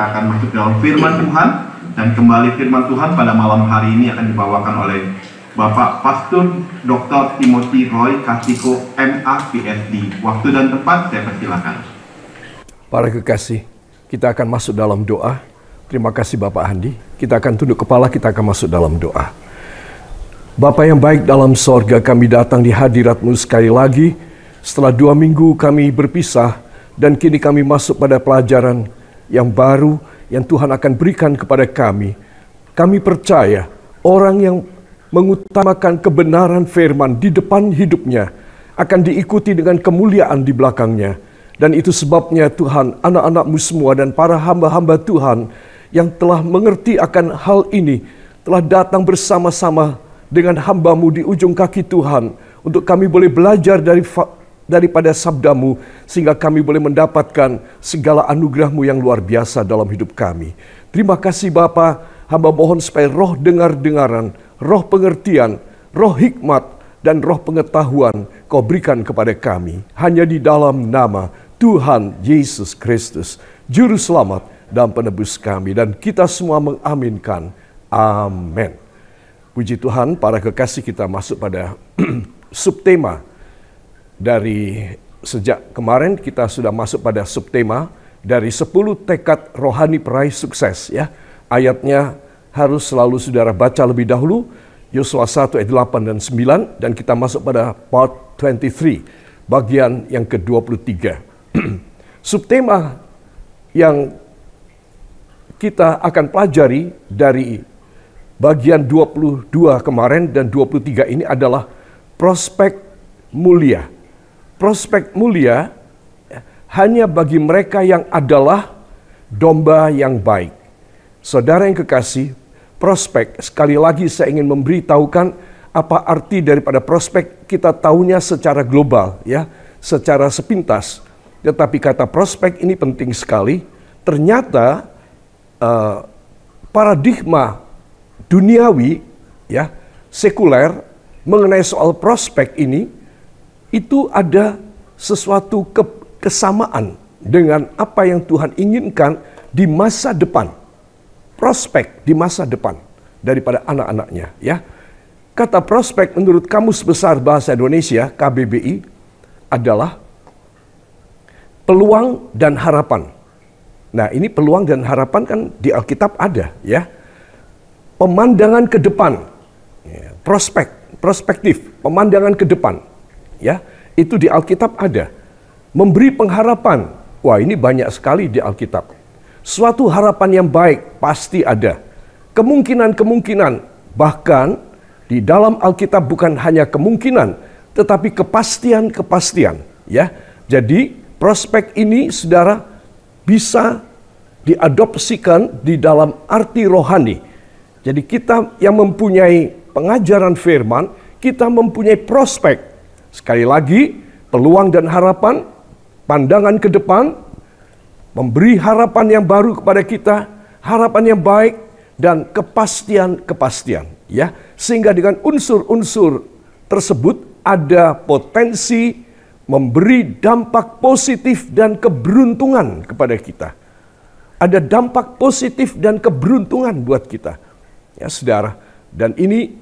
kita akan masuk dalam firman Tuhan. Dan kembali firman Tuhan pada malam hari ini akan dibawakan oleh Bapak Pastor Dr. Timothy Roy Kasiko, MA, PhD. Waktu dan tempat saya persilakan. Para kekasih, kita akan masuk dalam doa. Terima kasih Bapak Andi. Kita akan tunduk kepala, kita akan masuk dalam doa. Bapa yang baik dalam sorga, kami datang di hadirat-Mu sekali lagi. Setelah 2 minggu kami berpisah, dan kini kami masuk pada pelajaran yang baru yang Tuhan akan berikan kepada kami. Kami percaya orang yang mengutamakan kebenaran firman di depan hidupnya akan diikuti dengan kemuliaan di belakangnya. Dan itu sebabnya Tuhan, anak-anak-Mu semua dan para hamba-hamba Tuhan yang telah mengerti akan hal ini telah datang bersama-sama dengan hamba-Mu di ujung kaki Tuhan untuk kami boleh belajar daripada sabda-Mu sehingga kami boleh mendapatkan segala anugerah-Mu yang luar biasa dalam hidup kami. Terima kasih Bapa, hamba mohon supaya roh dengar-dengaran, roh pengertian, roh hikmat, dan roh pengetahuan Kau berikan kepada kami. Hanya di dalam nama Tuhan Yesus Kristus, Juru Selamat dan Penebus kami. Dan kita semua mengaminkan. Amin. Puji Tuhan, para kekasih, kita masuk pada subtema. Dari sejak kemarin kita sudah masuk pada subtema dari 10 tekad rohani peraih sukses, ya. Ayatnya harus selalu saudara baca lebih dahulu, Yosua 1 ayat 8 dan 9, dan kita masuk pada part 23, bagian yang ke-23. Subtema yang kita akan pelajari dari bagian 22 kemarin dan 23 ini adalah prospek mulia. Prospek mulia hanya bagi mereka yang adalah domba yang baik. Saudara yang kekasih, prospek, sekali lagi saya ingin memberitahukan apa arti daripada prospek. Kita tahunya secara global, ya, secara sepintas. Tetapi kata prospek ini penting sekali. Ternyata paradigma duniawi, ya, sekuler mengenai soal prospek ini itu ada sesuatu kesamaan dengan apa yang Tuhan inginkan di masa depan. Prospek di masa depan daripada anak-anaknya, ya. Kata prospek menurut Kamus Besar Bahasa Indonesia KBBI adalah peluang dan harapan. Nah, ini peluang dan harapan kan di Alkitab ada, ya. Pemandangan ke depan, ya. Perspektif, pemandangan ke depan, ya. Itu di Alkitab ada. Memberi pengharapan, wah ini banyak sekali di Alkitab. Suatu harapan yang baik pasti ada. Kemungkinan-kemungkinan, bahkan di dalam Alkitab bukan hanya kemungkinan, tetapi kepastian-kepastian, ya. Jadi prospek ini saudara bisa diadopsikan di dalam arti rohani. Jadi kita yang mempunyai pengajaran firman, kita mempunyai prospek. Sekali lagi, peluang dan harapan, pandangan ke depan, memberi harapan yang baru kepada kita, harapan yang baik, dan kepastian-kepastian, ya. Sehingga dengan unsur-unsur tersebut ada potensi memberi dampak positif dan keberuntungan kepada kita. Ada dampak positif dan keberuntungan buat kita, ya saudara. Dan ini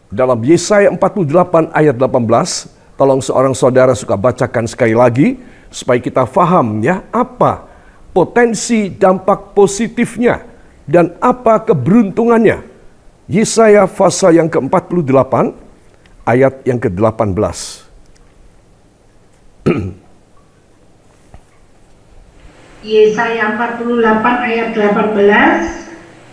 dalam Yesaya 48 ayat 18, tolong seorang saudara suka bacakan sekali lagi supaya kita faham, ya, apa potensi dampak positifnya dan apa keberuntungannya. Yesaya pasal yang ke-48 ayat yang ke-18. Yesaya 48 ayat 18.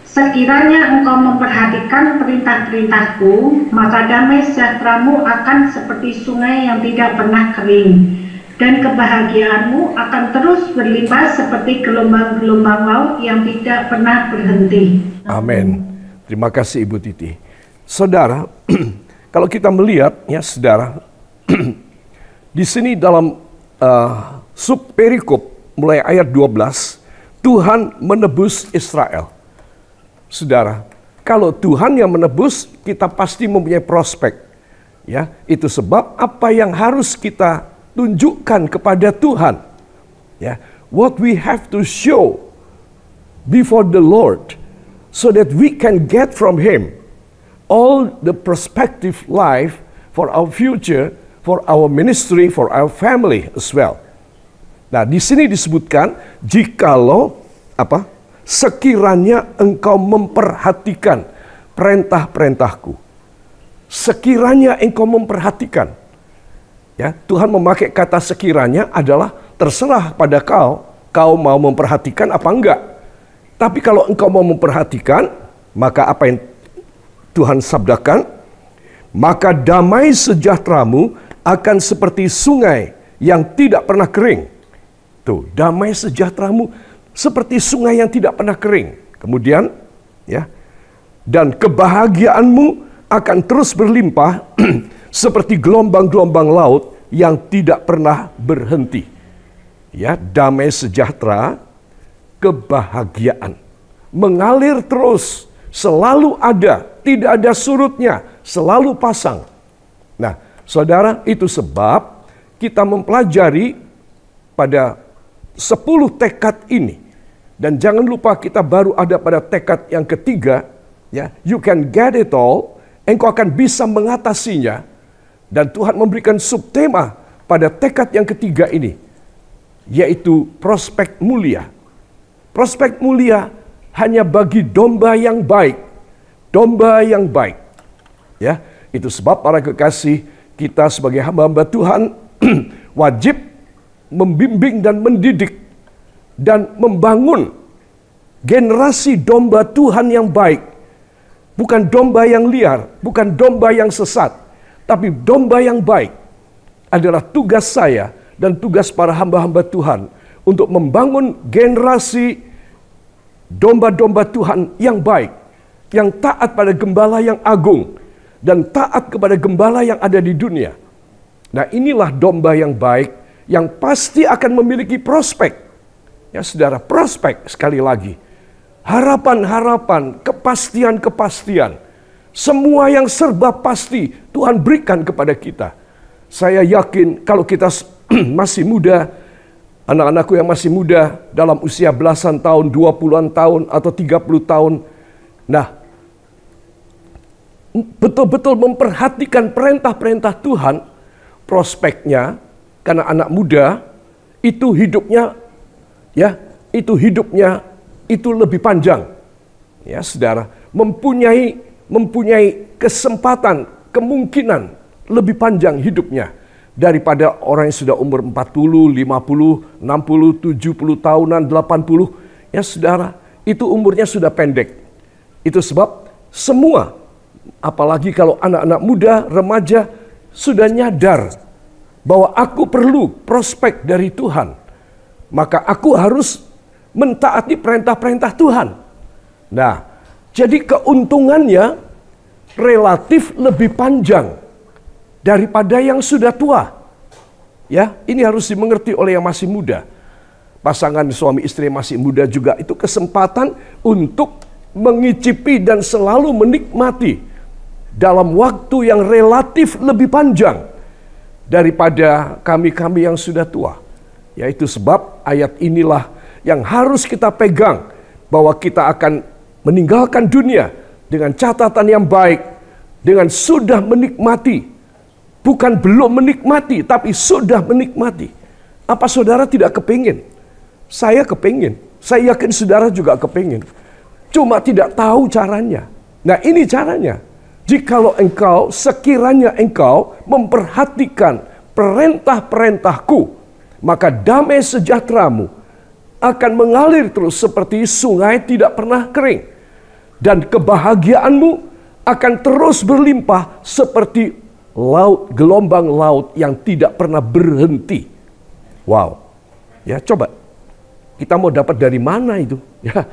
Sekiranya engkau memperhatikan perintah-perintahku, maka damai sejahteramu akan seperti sungai yang tidak pernah kering, dan kebahagiaanmu akan terus berlimpah seperti gelombang-gelombang laut yang tidak pernah berhenti. Amin. Terima kasih Ibu Titi. Saudara, kalau kita melihat, ya saudara, di sini dalam sub perikop mulai ayat 12, Tuhan menebus Israel. Saudara, kalau Tuhan yang menebus, kita pasti mempunyai prospek. Ya, itu sebab apa yang harus kita tunjukkan kepada Tuhan. Ya, what we have to show before the Lord, so that we can get from Him all the prospective life for our future, for our ministry, for our family as well. Nah, di sini disebutkan, jikalau sekiranya engkau memperhatikan perintah-perintahku. Sekiranya engkau memperhatikan. Ya, Tuhan memakai kata sekiranya adalah terserah pada kau mau memperhatikan apa enggak. Tapi kalau engkau mau memperhatikan, maka apa yang Tuhan sabdakan? Maka damai sejahteramu akan seperti sungai yang tidak pernah kering. Tuh, damai sejahteramu seperti sungai yang tidak pernah kering. Kemudian, ya, dan kebahagiaanmu akan terus berlimpah seperti gelombang-gelombang laut yang tidak pernah berhenti. Ya, damai sejahtera, kebahagiaan mengalir terus, selalu ada, tidak ada surutnya, selalu pasang. Nah, saudara, itu sebab kita mempelajari pada 10 tekad ini. Dan jangan lupa kita baru ada pada tekad yang ketiga, ya, you can get it all, engkau akan bisa mengatasinya. Dan Tuhan memberikan subtema pada tekad yang ketiga ini, yaitu prospek mulia. Prospek mulia hanya bagi domba yang baik. Domba yang baik. Ya, itu sebab para kekasih, kita sebagai hamba-hamba Tuhan wajib membimbing dan mendidik dan membangun generasi domba Tuhan yang baik. Bukan domba yang liar, bukan domba yang sesat, tapi domba yang baik. Adalah tugas saya dan tugas para hamba-hamba Tuhan untuk membangun generasi domba-domba Tuhan yang baik, yang taat pada gembala yang agung, dan taat kepada gembala yang ada di dunia. Nah, inilah domba yang baik yang pasti akan memiliki prospek. Ya, saudara, prospek sekali lagi. Harapan-harapan, kepastian-kepastian. Semua yang serba pasti Tuhan berikan kepada kita. Saya yakin kalau kita masih muda, anak-anakku yang masih muda dalam usia belasan tahun, 20-an tahun atau 30 tahun. Nah, betul-betul memperhatikan perintah-perintah Tuhan, prospeknya, karena anak muda itu hidupnya, ya, itu lebih panjang. Ya, saudara, mempunyai kesempatan, kemungkinan lebih panjang hidupnya daripada orang yang sudah umur 40, 50, 60, 70 tahunan, 80. Ya, saudara, itu umurnya sudah pendek. Itu sebab semua, apalagi kalau anak-anak muda, remaja, sudah nyadar bahwa aku perlu prospek dari Tuhan. Maka aku harus mentaati perintah-perintah Tuhan. Nah, jadi keuntungannya relatif lebih panjang daripada yang sudah tua. Ya, ini harus dimengerti oleh yang masih muda. Pasangan suami istri masih muda juga itu kesempatan untuk mengicipi dan selalu menikmati dalam waktu yang relatif lebih panjang daripada kami-kami yang sudah tua. Yaitu sebab ayat inilah yang harus kita pegang, bahwa kita akan meninggalkan dunia dengan catatan yang baik, dengan sudah menikmati, bukan belum menikmati, tapi sudah menikmati. Apa saudara tidak kepingin? Saya kepingin, saya yakin saudara juga kepingin. Cuma tidak tahu caranya. Nah, ini caranya. Jikalau engkau, sekiranya engkau memperhatikan perintah-perintahku, maka damai sejahteramu akan mengalir terus seperti sungai tidak pernah kering. Dan kebahagiaanmu akan terus berlimpah seperti laut, gelombang laut yang tidak pernah berhenti. Wow. Ya, coba. Kita mau dapat dari mana itu? Ya,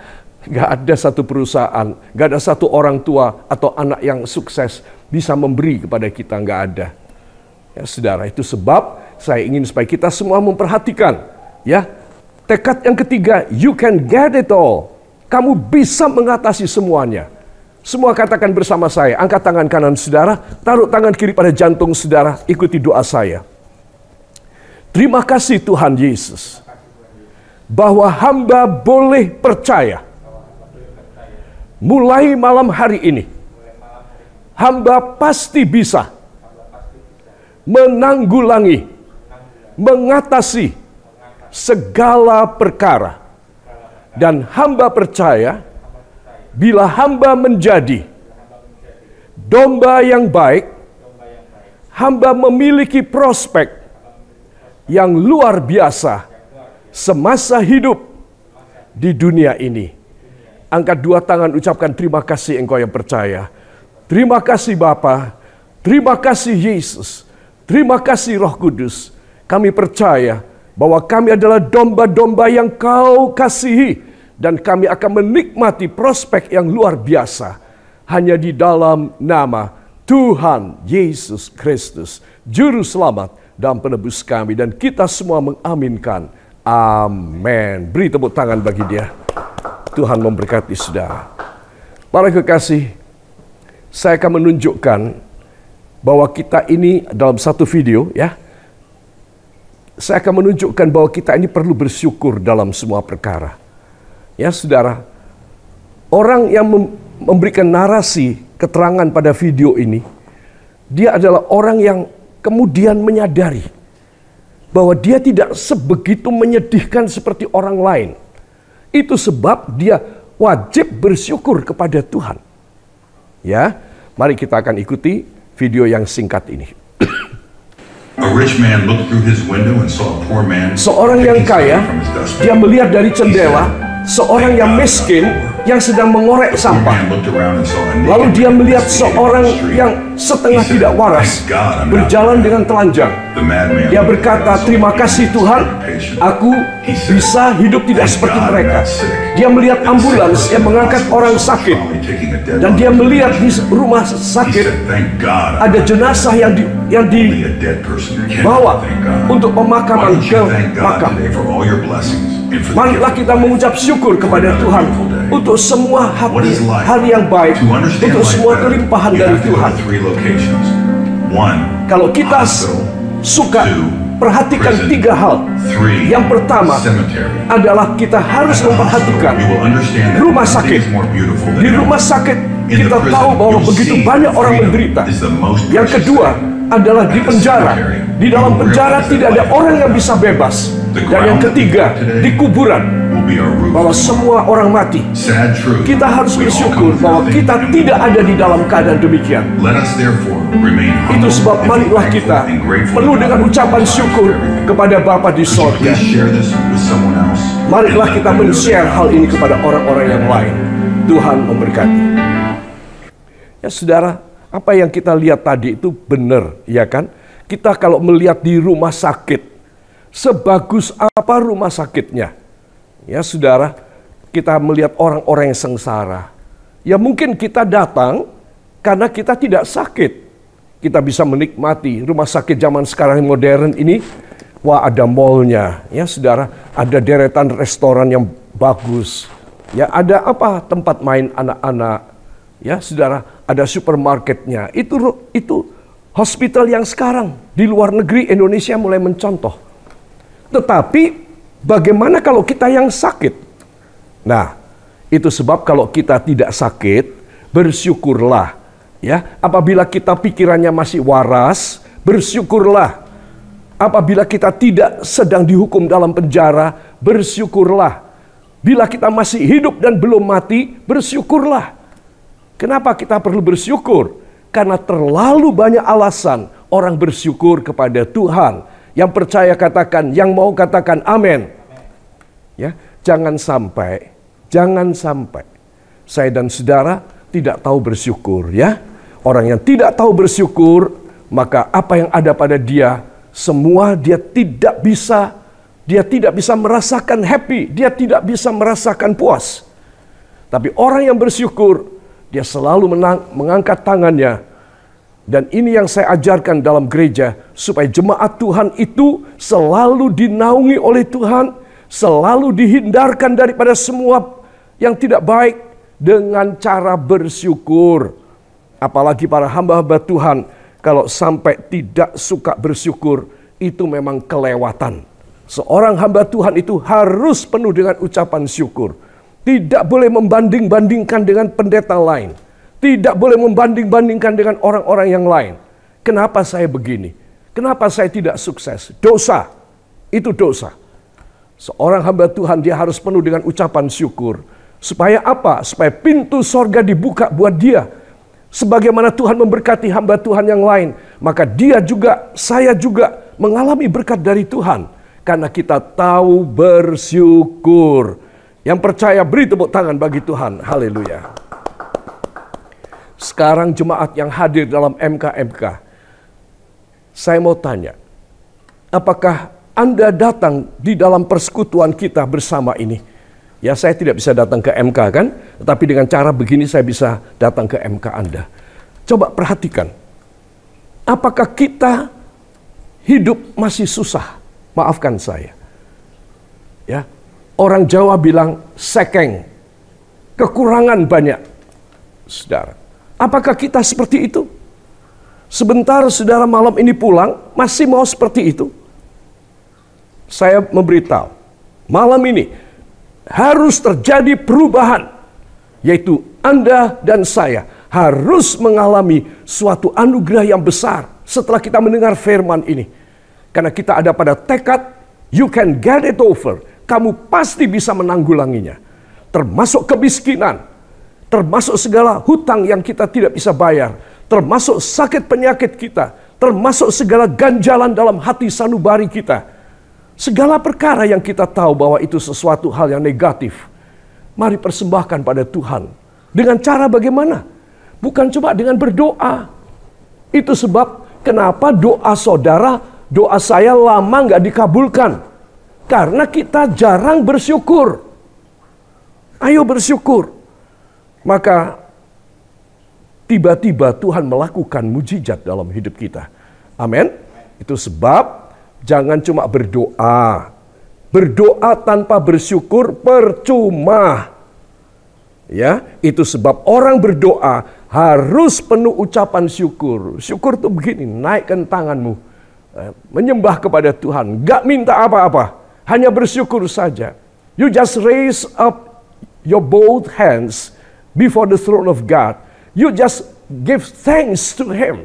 nggak ada satu perusahaan, nggak ada satu orang tua atau anak yang sukses bisa memberi kepada kita, nggak ada. Ya, saudara, itu sebab saya ingin supaya kita semua memperhatikan. Ya, tekad yang ketiga, you can get it all. Kamu bisa mengatasi semuanya. Semua katakan bersama saya, angkat tangan kanan saudara, taruh tangan kiri pada jantung saudara, ikuti doa saya. Terima kasih Tuhan Yesus, bahwa hamba boleh percaya mulai malam hari ini, hamba pasti bisa menanggulangi, mengatasi segala perkara. Dan hamba percaya, bila hamba menjadi domba yang baik, hamba memiliki prospek yang luar biasa semasa hidup di dunia ini. Angkat dua tangan, ucapkan terima kasih engkau yang percaya. Terima kasih Bapa, terima kasih Yesus, terima kasih Roh Kudus. Kami percaya bahwa kami adalah domba-domba yang Kau kasihi, dan kami akan menikmati prospek yang luar biasa hanya di dalam nama Tuhan Yesus Kristus, Juru Selamat dan Penebus kami. Dan kita semua mengaminkan. Amin. Beri tepuk tangan bagi dia. Tuhan memberkati saudara. Para kekasih, saya akan menunjukkan bahwa kita ini dalam satu video, ya. Saya akan menunjukkan bahwa kita ini perlu bersyukur dalam semua perkara. Ya saudara, orang yang memberikan narasi keterangan pada video ini, dia adalah orang yang kemudian menyadari bahwa dia tidak sebegitu menyedihkan seperti orang lain. Itu sebab dia wajib bersyukur kepada Tuhan. Ya, mari kita akan ikuti video yang singkat ini. Seorang yang kaya, dia melihat dari jendela seorang yang miskin yang sedang mengorek sampah. Lalu dia melihat seorang yang setengah tidak waras berjalan dengan telanjang. Dia berkata, terima kasih Tuhan, aku bisa hidup tidak seperti mereka. Dia melihat ambulans yang mengangkat orang sakit. Dan dia melihat di rumah sakit ada jenazah yang dibawa untuk pemakaman ke makam. Marilah kita mengucap syukur kepada Tuhan untuk semua hari yang baik, untuk semua kelimpahan dari Tuhan. Kalau kita suka perhatikan tiga hal. Yang pertama adalah kita harus memperhatikan rumah sakit. Di rumah sakit kita tahu bahwa begitu banyak orang menderita. Yang kedua adalah di penjara. Di dalam penjara tidak ada orang yang bisa bebas. Dan yang ketiga, di kuburan, bahwa semua orang mati. Kita harus bersyukur bahwa kita tidak ada di dalam keadaan demikian. Itu sebab marilah kita penuh dengan ucapan syukur kepada Bapa di sorga. Marilah kita men-share hal ini kepada orang-orang yang lain. Tuhan memberkati. Ya saudara, apa yang kita lihat tadi itu benar, ya kan? Kita kalau melihat di rumah sakit, sebagus apa rumah sakitnya, ya saudara, kita melihat orang-orang yang sengsara. Ya mungkin kita datang karena kita tidak sakit. Kita bisa menikmati rumah sakit zaman sekarang modern ini. Wah, ada mallnya, ya saudara, ada deretan restoran yang bagus. Ya ada apa, tempat main anak-anak. Ya saudara, ada supermarketnya. Itu hospital yang sekarang di luar negeri Indonesia mulai mencontoh. Tetapi bagaimana kalau kita yang sakit? Nah, itu sebab kalau kita tidak sakit, bersyukurlah. Ya, apabila kita pikirannya masih waras, bersyukurlah. Apabila kita tidak sedang dihukum dalam penjara, bersyukurlah. Bila kita masih hidup dan belum mati, bersyukurlah. Kenapa kita perlu bersyukur? Karena terlalu banyak alasan orang bersyukur kepada Tuhan. Yang percaya katakan, yang mau katakan amin. Ya, jangan sampai saya dan saudara tidak tahu bersyukur, ya. Orang yang tidak tahu bersyukur, maka apa yang ada pada dia semua dia tidak bisa merasakan happy, dia tidak bisa merasakan puas. Tapi orang yang bersyukur, dia selalu mengangkat tangannya. Dan ini yang saya ajarkan dalam gereja, supaya jemaat Tuhan itu selalu dinaungi oleh Tuhan, selalu dihindarkan daripada semua yang tidak baik dengan cara bersyukur. Apalagi para hamba-hamba Tuhan, kalau sampai tidak suka bersyukur, itu memang kelewatan. Seorang hamba Tuhan itu harus penuh dengan ucapan syukur. Tidak boleh membanding-bandingkan dengan pendeta lain. Tidak boleh membanding-bandingkan dengan orang-orang yang lain. Kenapa saya begini? Kenapa saya tidak sukses? Dosa. Itu dosa. Seorang hamba Tuhan dia harus penuh dengan ucapan syukur. Supaya apa? Supaya pintu sorga dibuka buat dia. Sebagaimana Tuhan memberkati hamba Tuhan yang lain, maka dia juga, saya juga mengalami berkat dari Tuhan. Karena kita tahu bersyukur. Yang percaya beri tepuk tangan bagi Tuhan. Haleluya. Sekarang jemaat yang hadir dalam MKMK, saya mau tanya, apakah Anda datang di dalam persekutuan kita bersama ini? Ya, saya tidak bisa datang ke MK kan, tetapi dengan cara begini saya bisa datang ke MK Anda. Coba perhatikan, apakah kita hidup masih susah? Maafkan saya. Ya, orang Jawa bilang sekeng, kekurangan banyak. Saudara, apakah kita seperti itu? Sebentar saudara malam ini pulang, masih mau seperti itu? Saya memberitahu, malam ini harus terjadi perubahan. Yaitu Anda dan saya harus mengalami suatu anugerah yang besar setelah kita mendengar firman ini. Karena kita ada pada tekad, you can get it over. Kamu pasti bisa menanggulanginya. Termasuk kemiskinan, termasuk segala hutang yang kita tidak bisa bayar, termasuk sakit penyakit kita, termasuk segala ganjalan dalam hati sanubari kita. Segala perkara yang kita tahu bahwa itu sesuatu hal yang negatif, mari persembahkan pada Tuhan. Dengan cara bagaimana? Bukan cuma dengan berdoa. Itu sebab kenapa doa saudara, doa saya lama nggak dikabulkan. Karena kita jarang bersyukur. Ayo bersyukur. Maka tiba-tiba Tuhan melakukan mujizat dalam hidup kita. Amin. Itu sebab jangan cuma berdoa. Berdoa tanpa bersyukur percuma. Ya, itu sebab orang berdoa harus penuh ucapan syukur. Syukur itu begini, naikkan tanganmu, menyembah kepada Tuhan, gak minta apa-apa, hanya bersyukur saja. You just raise up your both hands before the throne of God. You just give thanks to Him.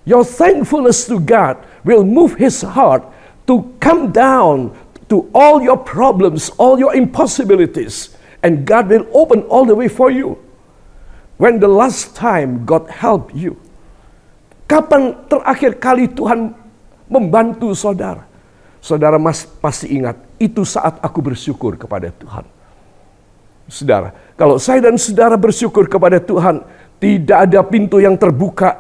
Your thankfulness to God will move His heart to come down to all your problems, all your impossibilities. And God will open all the way for you. When the last time God helped you? Kapan terakhir kali Tuhan membantu saudara? Saudara pasti ingat, itu saat aku bersyukur kepada Tuhan. Saudara, kalau saya dan saudara bersyukur kepada Tuhan, tidak ada pintu yang terbuka,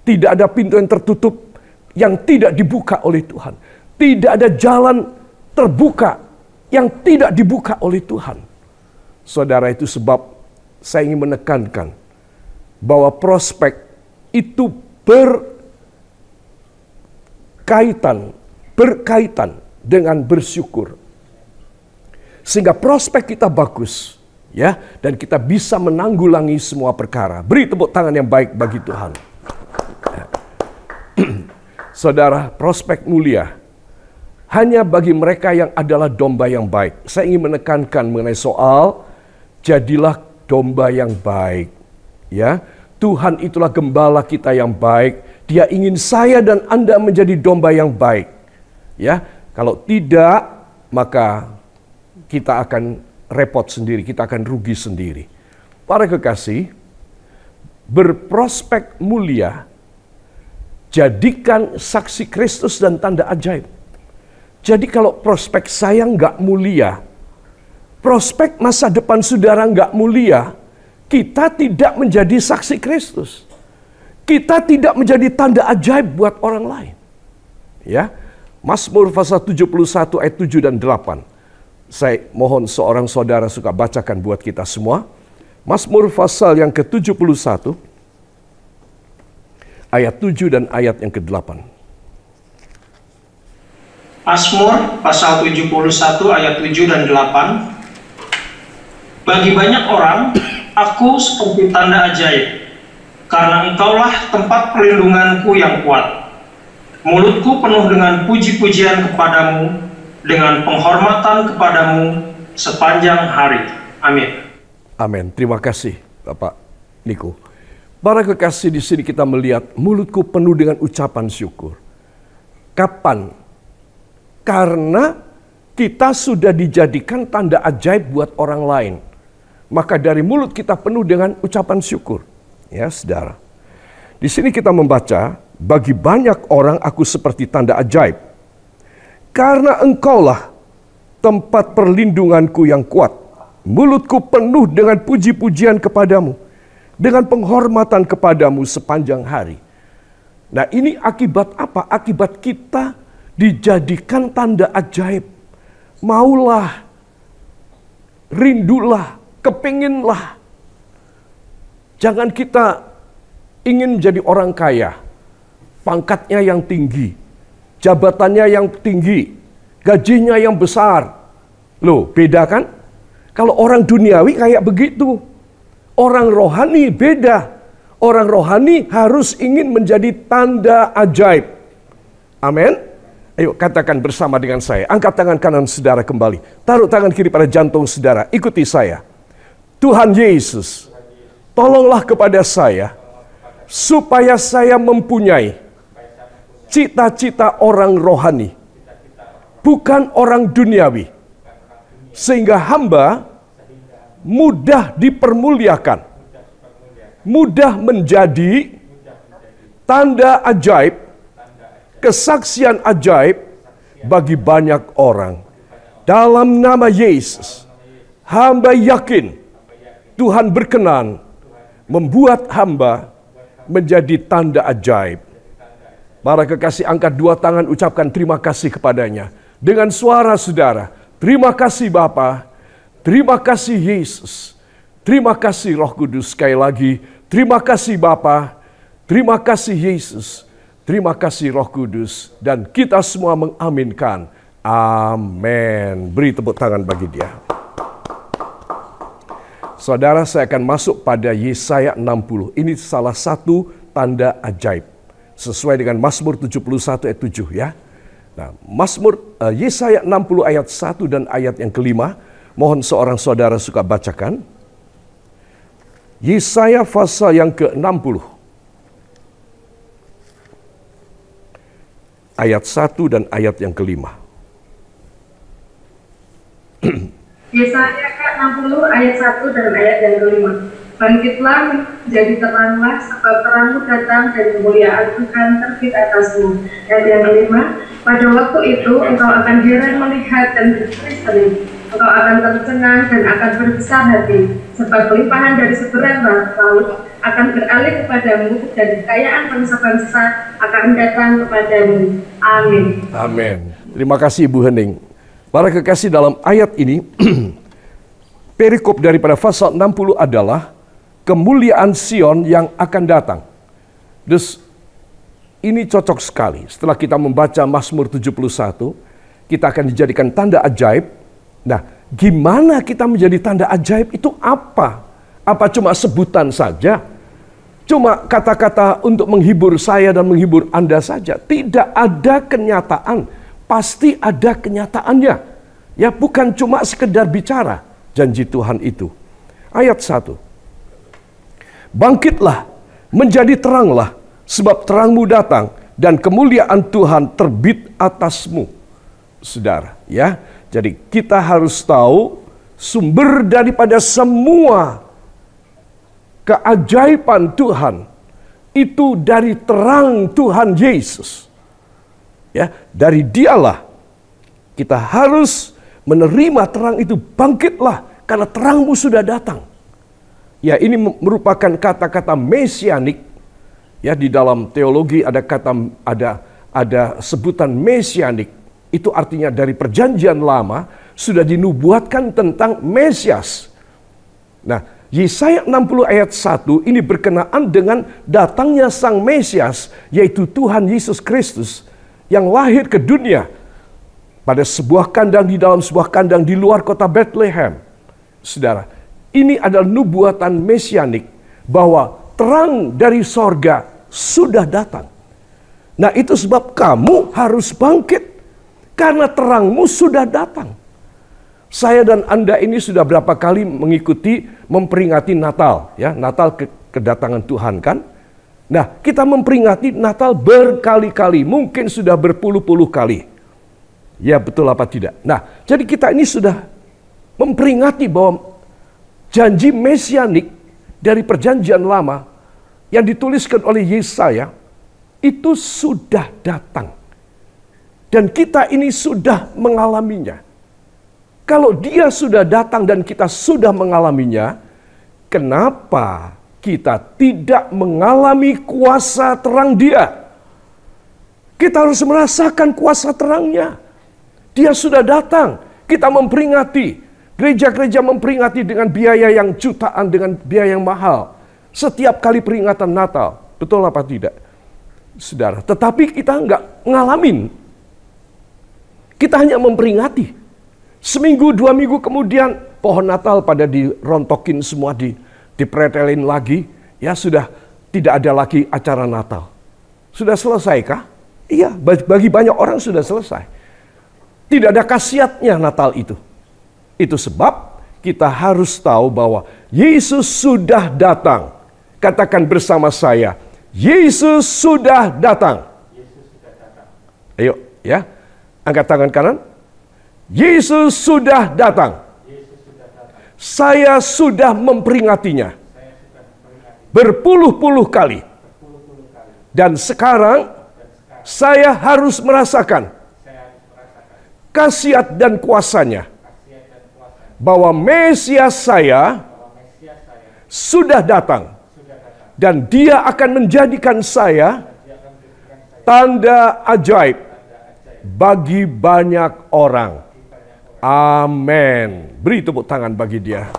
tidak ada pintu yang tertutup, yang tidak dibuka oleh Tuhan. Tidak ada jalan terbuka, yang tidak dibuka oleh Tuhan. Saudara, itu sebab saya ingin menekankan bahwa prospek itu berkaitan dengan bersyukur. Sehingga prospek kita bagus, ya, dan kita bisa menanggulangi semua perkara. Beri tepuk tangan yang baik bagi Tuhan. Saudara, prospek mulia hanya bagi mereka yang adalah domba yang baik. Saya ingin menekankan mengenai soal jadilah domba yang baik. Ya, Tuhan itulah gembala kita yang baik. Dia ingin saya dan Anda menjadi domba yang baik. Ya, kalau tidak, maka kita akan repot sendiri, kita akan rugi sendiri. Para kekasih, berprospek mulia, jadikan saksi Kristus dan tanda ajaib. Jadi kalau prospek saya nggak mulia, prospek masa depan saudara nggak mulia, kita tidak menjadi saksi Kristus. Kita tidak menjadi tanda ajaib buat orang lain. Ya, Mazmur pasal 71 ayat 7 dan 8. Saya mohon seorang saudara suka bacakan buat kita semua. Mazmur pasal yang ke-71 ayat 7 dan ayat yang ke-8. Mazmur pasal 71 ayat 7 dan 8. Bagi banyak orang, aku seperti tanda ajaib, karena Engkaulah tempat perlindunganku yang kuat. Mulutku penuh dengan puji-pujian kepadamu, dengan penghormatan kepadamu sepanjang hari. Amin. Amin. Terima kasih, Bapak Niko. Para kekasih, di sini kita melihat mulutku penuh dengan ucapan syukur. Kapan? Karena kita sudah dijadikan tanda ajaib buat orang lain. Maka dari mulut kita penuh dengan ucapan syukur. Ya, saudara. Di sini kita membaca, bagi banyak orang aku seperti tanda ajaib. Karena engkaulah tempat perlindunganku yang kuat. Mulutku penuh dengan puji-pujian kepadamu. Dengan penghormatan kepadamu sepanjang hari. Nah, ini akibat apa? Akibat kita dijadikan tanda ajaib. Maulah, rindulah, kepinginlah. Jangan kita ingin menjadi orang kaya. Pangkatnya yang tinggi. Jabatannya yang tinggi. Gajinya yang besar. Loh, beda kan? Kalau orang duniawi kayak begitu. Orang rohani beda. Orang rohani harus ingin menjadi tanda ajaib. Amin. Ayo katakan bersama dengan saya. Angkat tangan kanan saudara kembali. Taruh tangan kiri pada jantung saudara. Ikuti saya. Tuhan Yesus, tolonglah kepada saya. Supaya saya mempunyai cita-cita orang rohani. Bukan orang duniawi. Sehingga hamba mudah dipermuliakan, mudah menjadi tanda ajaib, kesaksian ajaib bagi banyak orang. Dalam nama Yesus, hamba yakin Tuhan berkenan membuat hamba menjadi tanda ajaib. Para kekasih, angkat dua tangan, ucapkan terima kasih kepadanya. Dengan suara saudara, terima kasih Bapa. Terima kasih Yesus. Terima kasih Roh Kudus. Sekali lagi, terima kasih Bapa. Terima kasih Yesus. Terima kasih Roh Kudus. Dan kita semua mengaminkan. Amin. Beri tepuk tangan bagi dia. Saudara, saya akan masuk pada Yesaya 60. Ini salah satu tanda ajaib. Sesuai dengan Mazmur 71 ayat 7 ya. Nah, Yesaya 60 ayat 1 dan ayat yang kelima. Mohon seorang saudara suka bacakan. Yesaya pasal yang ke-60. Ayat 1 dan ayat yang kelima. Yesaya ke-60 ayat 1 dan ayat yang kelima. Bangkitlah, menjadi teranglah, sebab terangmu datang dan kemuliaan Tuhan terbit atasmu. Ayat yang kelima, pada waktu itu engkau akan heran melihat dan berseri-seri. Engkau akan tercengang dan akan berbesar hati, sebab kelimpahan dari seberang laut akan beralih kepadamu dan kekayaan bangsa-bangsa akan datang kepadamu. Amin. Amin. Terima kasih Ibu Hening. Para kekasih, dalam ayat ini perikop daripada pasal 60 adalah kemuliaan Sion yang akan datang. Dus ini cocok sekali. Setelah kita membaca Mazmur 71, kita akan dijadikan tanda ajaib. Nah, gimana kita menjadi tanda ajaib itu apa? Apa cuma sebutan saja? Cuma kata-kata untuk menghibur saya dan menghibur Anda saja? Tidak ada kenyataan. Pasti ada kenyataannya. Ya, bukan cuma sekedar bicara janji Tuhan itu. Ayat 1. Bangkitlah, menjadi teranglah, sebab terangmu datang dan kemuliaan Tuhan terbit atasmu. Saudara, ya. Jadi kita harus tahu sumber daripada semua keajaiban Tuhan itu dari terang Tuhan Yesus. Ya, dari Dialah kita harus menerima terang itu. Bangkitlah karena terangmu sudah datang. Ya, ini merupakan kata-kata mesianik. Ya, di dalam teologi ada sebutan mesianik. Itu artinya dari perjanjian lama sudah dinubuatkan tentang Mesias. Nah, Yesaya 60 ayat 1 ini berkenaan dengan datangnya Sang Mesias, yaitu Tuhan Yesus Kristus yang lahir ke dunia pada sebuah kandang, di dalam sebuah kandang di luar kota Bethlehem. Saudara, ini adalah nubuatan mesianik bahwa terang dari sorga sudah datang. Nah, itu sebab kamu harus bangkit. Karena terangmu sudah datang. Saya dan Anda ini sudah berapa kali mengikuti memperingati Natal, ya, Natal kedatangan Tuhan kan? Nah, kita memperingati Natal berkali-kali, mungkin sudah berpuluh-puluh kali. Ya, betul apa tidak? Nah, jadi kita ini sudah memperingati bahwa janji mesianik dari perjanjian lama yang dituliskan oleh Yesaya itu sudah datang. Dan kita ini sudah mengalaminya. Kalau dia sudah datang dan kita sudah mengalaminya, kenapa kita tidak mengalami kuasa terang dia? Kita harus merasakan kuasa terangnya. Dia sudah datang, kita memperingati. Gereja-gereja memperingati dengan biaya yang jutaan, dengan biaya yang mahal. Setiap kali peringatan Natal, betul apa tidak? Saudara, tetapi kita nggak ngalamin. Kita hanya memperingati. Seminggu, 2 minggu kemudian pohon Natal pada dirontokin semua, dipretelin lagi. Ya sudah tidak ada lagi acara Natal. Sudah selesai kah? Iya, bagi banyak orang sudah selesai. Tidak ada khasiatnya Natal itu. Itu sebab kita harus tahu bahwa Yesus sudah datang. Katakan bersama saya, Yesus sudah datang. Yesus sudah datang. Ayo ya, angkat tangan kanan. Yesus sudah datang. Yesus sudah datang. Saya sudah memperingatinya Saya sudah memperingati berpuluh-puluh kali. berpuluh-puluh kali. Dan sekarang saya harus merasakan Saya harus merasakan khasiat dan kuasanya. khasiat dan kuasa Bahwa Mesias saya bahwa Mesias saya sudah datang. sudah datang. Dan dia akan menjadikan saya Dia akan memberikan saya tanda ajaib tanda ajaib bagi banyak orang. bagi banyak orang. Amin. Beri tepuk tangan bagi dia.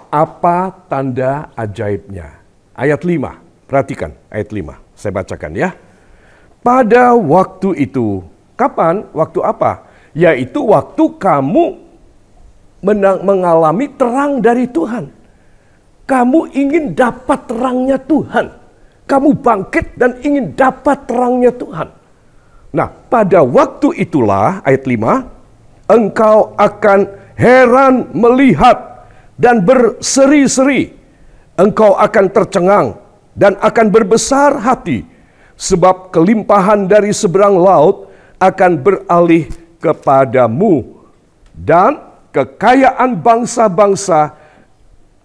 Apa tanda ajaibnya? Ayat 5. Perhatikan ayat 5. Saya bacakan ya. Pada waktu itu. Kapan? Waktu apa? Yaitu waktu kamu mengalami terang dari Tuhan. Kamu ingin dapat terangnya Tuhan. Kamu bangkit dan ingin dapat terangnya Tuhan. Nah, pada waktu itulah, ayat 5, engkau akan heran melihat dan berseri-seri. Engkau akan tercengang dan akan berbesar hati. Sebab kelimpahan dari seberang laut akan beralih kepadamu. Dan kekayaan bangsa-bangsa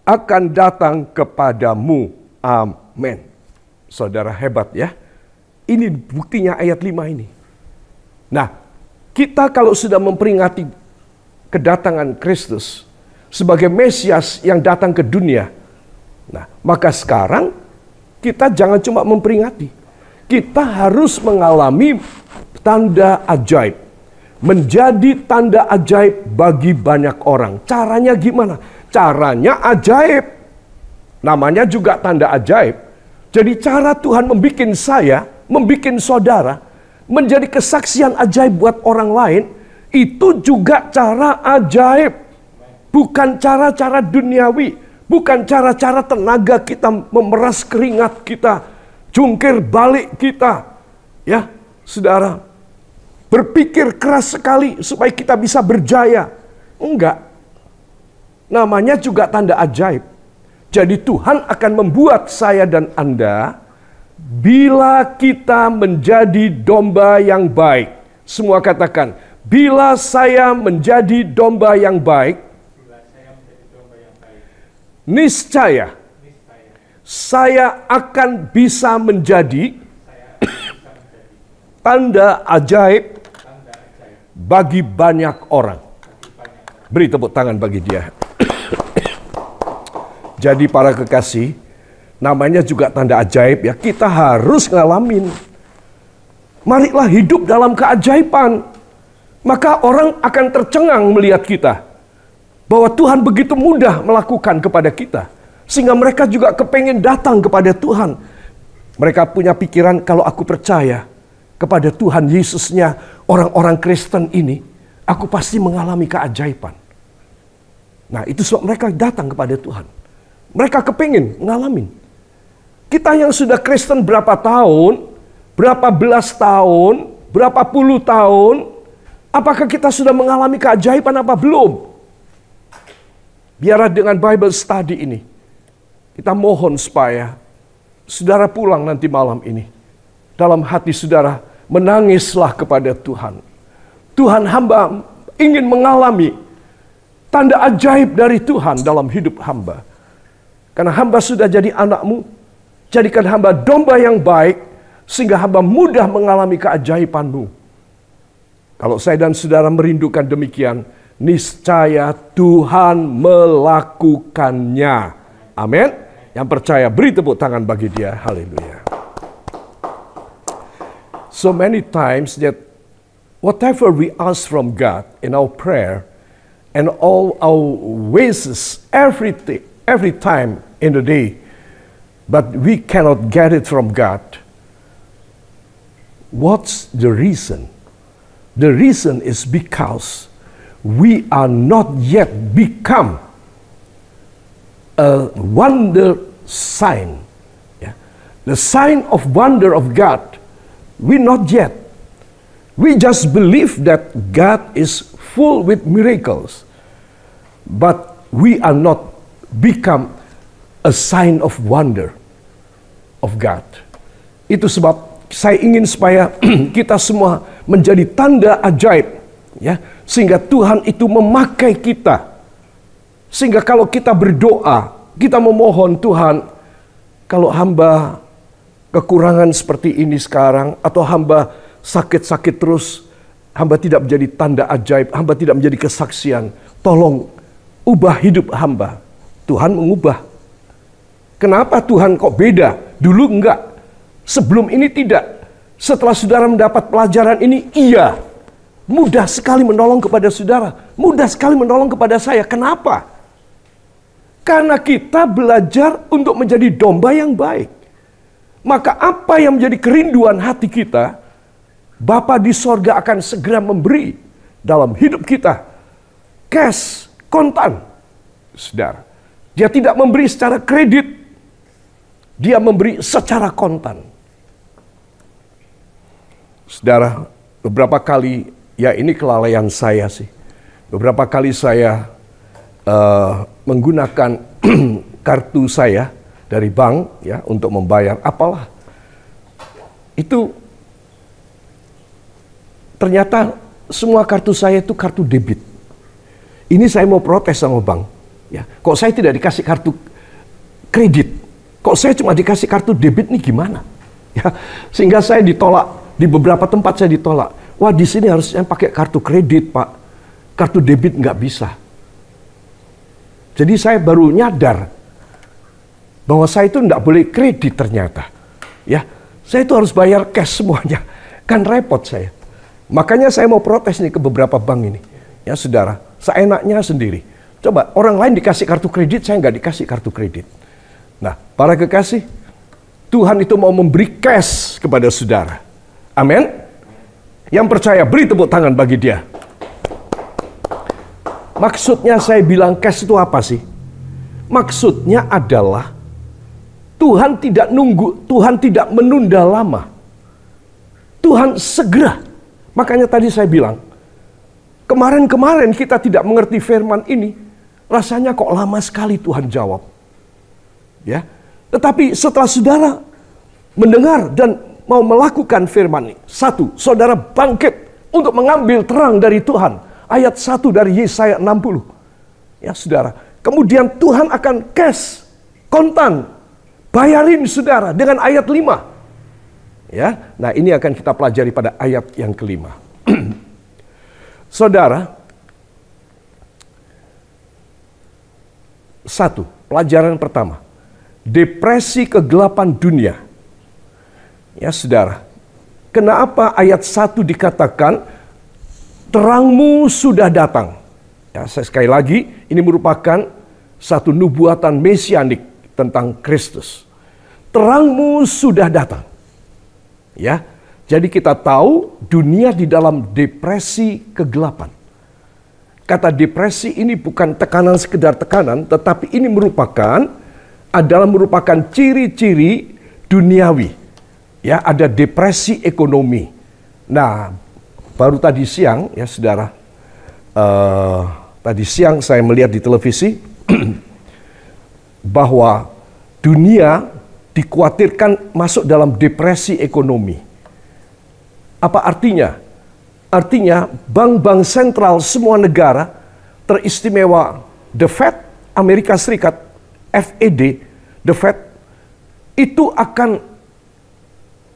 akan datang kepadamu. Amin. Saudara hebat ya. Ini buktinya ayat 5 ini. Nah, kita kalau sudah memperingati kedatangan Kristus sebagai Mesias yang datang ke dunia, nah, maka sekarang kita jangan cuma memperingati. Kita harus mengalami tanda ajaib. Menjadi tanda ajaib bagi banyak orang. Caranya gimana? Caranya ajaib. Namanya juga tanda ajaib. Jadi cara Tuhan membuat saya, membuat saudara, menjadi kesaksian ajaib buat orang lain, itu juga cara ajaib. Bukan cara-cara duniawi. Bukan cara-cara tenaga kita memeras keringat kita, jungkir balik kita. Ya, saudara, berpikir keras sekali supaya kita bisa berjaya. Enggak. Namanya juga tanda ajaib. Jadi Tuhan akan membuat saya dan Anda bila kita menjadi domba yang baik. Semua katakan, bila saya menjadi domba yang baik, Bila saya menjadi domba yang baik, niscaya niscaya saya akan bisa menjadi saya akan bisa menjadi tanda ajaib tanda ajaib bagi banyak orang. bagi banyak orang. Beri tepuk tangan bagi dia. Jadi para kekasih, namanya juga tanda ajaib ya. Kita harus ngalamin. Marilah hidup dalam keajaiban. Maka orang akan tercengang melihat kita. Bahwa Tuhan begitu mudah melakukan kepada kita. Sehingga mereka juga kepengen datang kepada Tuhan. Mereka punya pikiran, kalau aku percaya kepada Tuhan Yesusnya orang-orang Kristen ini, aku pasti mengalami keajaiban. Nah, itu sebab mereka datang kepada Tuhan. Mereka kepingin ngalamin. Kita yang sudah Kristen berapa tahun, berapa belas tahun, berapa puluh tahun, Apakah kita sudah mengalami keajaiban apa belum? Biarlah dengan Bible study ini, kita mohon supaya saudara pulang nanti malam ini, dalam hati saudara menangislah kepada Tuhan. Tuhan, hamba ingin mengalami tanda ajaib dari Tuhan dalam hidup hamba. Karena hamba sudah jadi anakmu, jadikan hamba domba yang baik, sehingga hamba mudah mengalami keajaiban-Mu. Kalau saya dan saudara merindukan demikian, niscaya Tuhan melakukannya. Amin. Yang percaya beri tepuk tangan bagi Dia. Haleluya. So many times that whatever we ask from God in our prayer and all our wishes, every time in the day, but we cannot get it from God. What's the reason? The reason is because we are not yet become a wonder sign. Yeah. The sign of wonder of God, we not yet. We just believe that God is full with miracles. But we are not become a sign of wonder of God. Itu sebab saya ingin supaya kita semua menjadi tanda ajaib, ya, sehingga Tuhan itu memakai kita. Sehingga kalau kita berdoa, kita memohon Tuhan, kalau hamba kekurangan seperti ini sekarang, atau hamba sakit-sakit terus, hamba tidak menjadi tanda ajaib, hamba tidak menjadi kesaksian, tolong ubah hidup hamba. Tuhan mengubah. Kenapa Tuhan kok beda? Dulu enggak. Sebelum ini tidak. Setelah saudara mendapat pelajaran ini, iya. Mudah sekali menolong kepada saudara. Mudah sekali menolong kepada saya. Kenapa? Karena kita belajar untuk menjadi domba yang baik. Maka apa yang menjadi kerinduan hati kita, Bapa di sorga akan segera memberi dalam hidup kita. Cash, kontan. Saudara. Dia tidak memberi secara kredit. Dia memberi secara kontan. Saudara, beberapa kali, ya ini kelalaian saya sih. Beberapa kali saya menggunakan kartu saya dari bank ya untuk membayar apalah. Itu ternyata semua kartu saya itu kartu debit. Ini saya mau protes sama bank. Ya, kok saya tidak dikasih kartu kredit? Kok saya cuma dikasih kartu debit nih gimana? Ya, sehingga saya ditolak. Di beberapa tempat saya ditolak. Wah, di sini harusnya pakai kartu kredit, Pak. Kartu debit nggak bisa. Jadi saya baru nyadar bahwa saya itu nggak boleh kredit ternyata. Ya, saya itu harus bayar cash semuanya. Kan repot saya. Makanya saya mau protes nih ke beberapa bank ini. Ya, saudara, seenaknya sendiri. Coba orang lain dikasih kartu kredit, saya nggak dikasih kartu kredit. Nah, para kekasih, Tuhan itu mau memberi cash kepada saudara. Amin. Yang percaya beri tepuk tangan bagi Dia. Maksudnya saya bilang cash itu apa sih? Maksudnya adalah Tuhan tidak nunggu, Tuhan tidak menunda lama. Tuhan segera. Makanya tadi saya bilang, kemarin-kemarin kita tidak mengerti firman ini, rasanya kok lama sekali Tuhan jawab. Ya. Tetapi setelah saudara mendengar dan mau melakukan firman ini. Satu, saudara bangkit untuk mengambil terang dari Tuhan. Ayat 1 dari Yesaya 60. Ya saudara. Kemudian Tuhan akan cash, kontan, bayarin saudara dengan ayat 5. Ya, nah ini akan kita pelajari pada ayat yang kelima. Saudara, satu, pelajaran pertama. Depresi kegelapan dunia. Ya saudara, kenapa ayat 1 dikatakan terangmu sudah datang? Ya, saya sekali lagi, ini merupakan satu nubuatan mesianik tentang Kristus. Terangmu sudah datang. Ya, jadi kita tahu dunia di dalam depresi kegelapan. Kata depresi ini bukan tekanan sekedar tekanan, tetapi ini merupakan ciri-ciri duniawi. Ya, ada depresi ekonomi. Nah, baru tadi siang ya saudara, tadi siang saya melihat di televisi bahwa dunia dikhawatirkan masuk dalam depresi ekonomi. Apa artinya? Artinya bank-bank sentral semua negara, teristimewa The Fed, Amerika Serikat, FED, The Fed, itu akan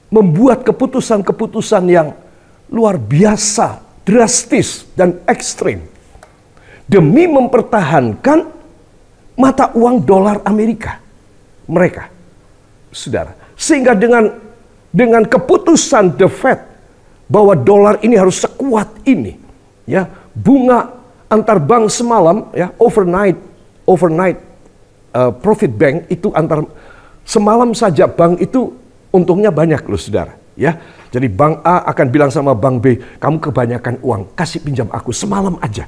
membuat keputusan-keputusan yang luar biasa, drastis, dan ekstrim demi mempertahankan mata uang dolar Amerika mereka, saudara. Sehingga dengan keputusan The Fed bahwa dolar ini harus sekuat ini, ya, bunga antar bank semalam, ya, overnight profit bank itu antar semalam saja bank itu untungnya banyak loh saudara, ya. Jadi bank A akan bilang sama bank B, kamu kebanyakan uang, kasih pinjam aku semalam aja.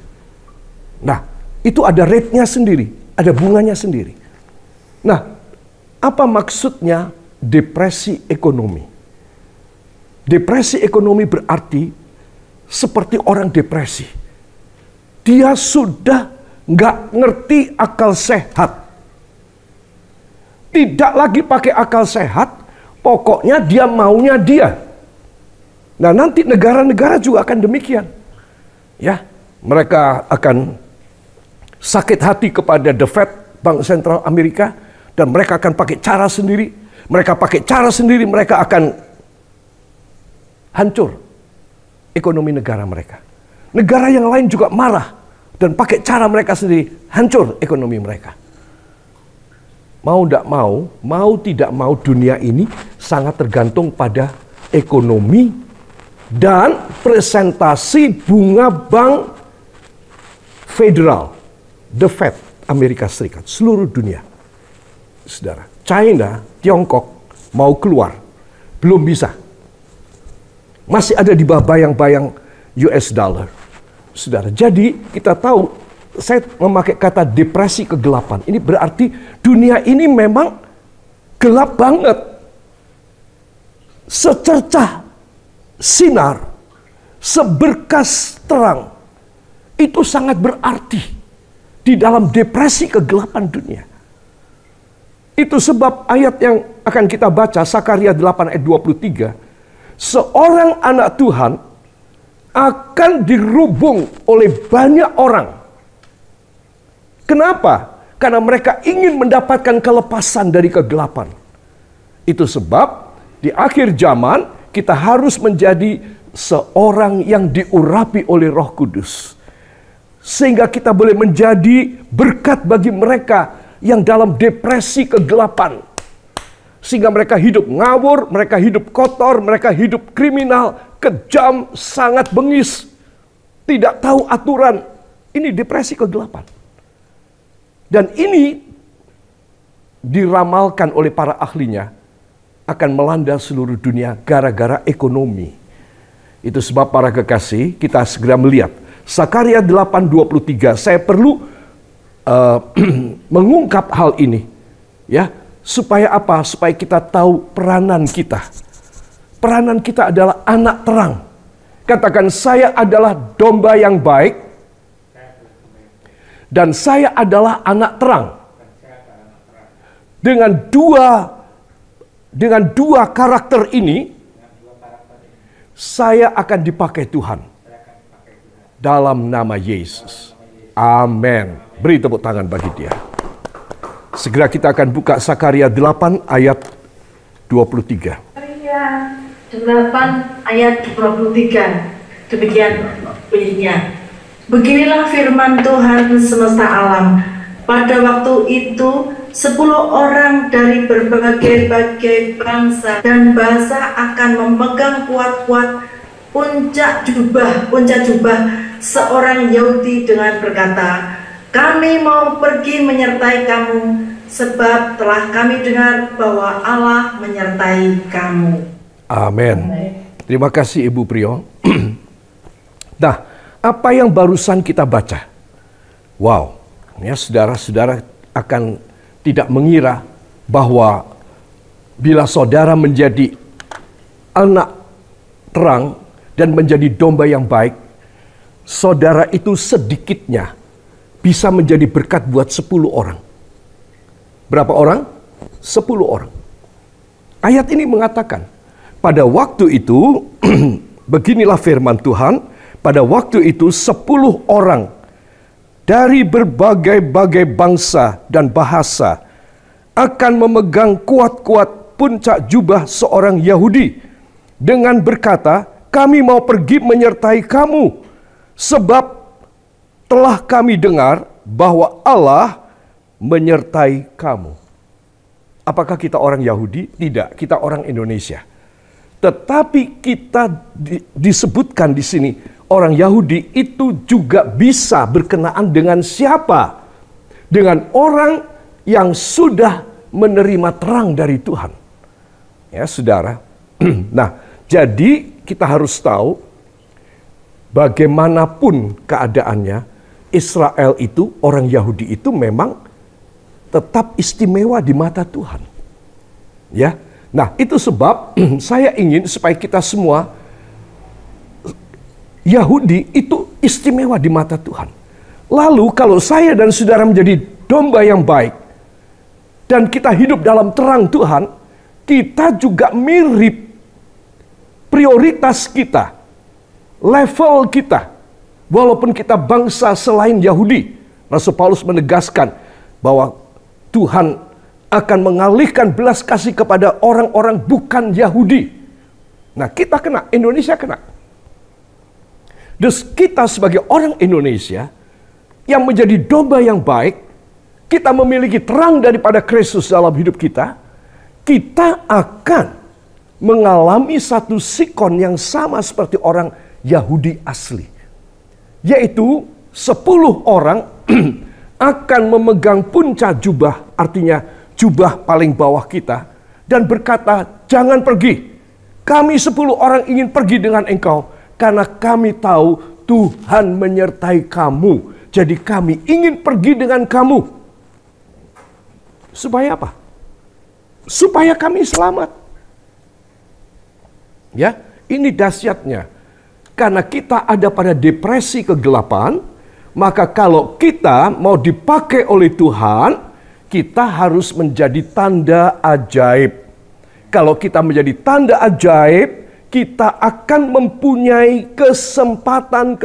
Nah, itu ada rate-nya sendiri, ada bunganya sendiri. Nah, apa maksudnya depresi ekonomi? Depresi ekonomi berarti seperti orang depresi. Dia sudah nggak ngerti akal sehat. Tidak lagi pakai akal sehat, pokoknya dia maunya dia. Nah, nanti negara-negara juga akan demikian. Ya, mereka akan sakit hati kepada The Fed, Bank Sentral Amerika, dan mereka akan pakai cara sendiri. Mereka pakai cara sendiri, mereka akan hancur ekonomi negara mereka. Negara yang lain juga marah dan pakai cara mereka sendiri, hancur ekonomi mereka. Mau tidak mau dunia ini sangat tergantung pada ekonomi dan presentasi bunga bank federal, The Fed, Amerika Serikat, seluruh dunia. Saudara, China, Tiongkok mau keluar, belum bisa. Masih ada di bawah bayang-bayang US dollar. Saudara, jadi kita tahu, saya memakai kata depresi kegelapan. Ini berarti dunia ini memang gelap banget. Secercah sinar, seberkas terang, itu sangat berarti di dalam depresi kegelapan dunia. Itu sebab ayat yang akan kita baca, Sakaria 8 ayat 23, seorang anak Tuhan akan dirubung oleh banyak orang. Kenapa? Karena mereka ingin mendapatkan kelepasan dari kegelapan. Itu sebab di akhir zaman kita harus menjadi seorang yang diurapi oleh Roh Kudus. Sehingga kita boleh menjadi berkat bagi mereka yang dalam depresi kegelapan. Sehingga mereka hidup ngawur, mereka hidup kotor, mereka hidup kriminal, kejam, sangat bengis, tidak tahu aturan. Ini depresi kegelapan. Dan ini diramalkan oleh para ahlinya akan melanda seluruh dunia gara-gara ekonomi. Itu sebab para kekasih, kita segera melihat Sakaria 8:23. Saya perlu mengungkap hal ini, ya. Supaya apa? Supaya kita tahu peranan kita. Peranan kita adalah anak terang. Katakan, saya adalah domba yang baik. Dan saya adalah anak terang. Dengan dua karakter ini, saya akan dipakai Tuhan. Dalam nama Yesus. Amin. Beri tepuk tangan bagi dia. Segera kita akan buka Sakaria 8 ayat 23. Sakaria 8 ayat 23. Demikian bunyinya. Beginilah firman Tuhan semesta alam. Pada waktu itu 10 orang dari berbagai bangsa dan bahasa akan memegang kuat-kuat puncak jubah seorang Yahudi dengan berkata, kami mau pergi menyertai kamu, sebab telah kami dengar bahwa Allah menyertai kamu. Amin. Terima kasih Ibu Priyo. Nah, apa yang barusan kita baca? Wow, ya saudara-saudara akan tidak mengira bahwa bila saudara menjadi anak terang dan menjadi domba yang baik, saudara itu sedikitnya bisa menjadi berkat buat 10 orang. Berapa orang? 10 orang. Ayat ini mengatakan, pada waktu itu, beginilah firman Tuhan, pada waktu itu 10 orang dari berbagai-bagai bangsa dan bahasa akan memegang kuat-kuat puncak jubah seorang Yahudi dengan berkata, kami mau pergi menyertai kamu, sebab telah kami dengar bahwa Allah menyertai kamu. Apakah kita orang Yahudi? Tidak, kita orang Indonesia. Tetapi kita disebutkan di sini, orang Yahudi itu juga bisa berkenaan dengan siapa? Dengan orang yang sudah menerima terang dari Tuhan. Ya, saudara. Nah, jadi kita harus tahu bagaimanapun keadaannya, Israel itu, orang Yahudi itu memang tetap istimewa di mata Tuhan. Ya. Nah, itu sebab saya ingin supaya kita semua, Yahudi itu istimewa di mata Tuhan. Lalu kalau saya dan saudara menjadi domba yang baik dan kita hidup dalam terang Tuhan, kita juga mirip prioritas kita, level kita. Walaupun kita bangsa selain Yahudi, Rasul Paulus menegaskan bahwa Tuhan akan mengalihkan belas kasih kepada orang-orang bukan Yahudi. Nah, kita kena, Indonesia kena. Terus kita sebagai orang Indonesia yang menjadi domba yang baik, kita memiliki terang daripada Kristus dalam hidup kita, kita akan mengalami satu sikon yang sama seperti orang Yahudi asli. Yaitu 10 orang akan memegang puncak jubah, artinya jubah paling bawah kita, dan berkata, jangan pergi. Kami 10 orang ingin pergi dengan engkau, karena kami tahu Tuhan menyertai kamu. Jadi kami ingin pergi dengan kamu. Supaya apa? Supaya kami selamat. Ya, ini dahsyatnya. Karena kita ada pada depresi kegelapan, maka kalau kita mau dipakai oleh Tuhan, kita harus menjadi tanda ajaib. Kalau kita menjadi tanda ajaib, kita akan mempunyai kesempatan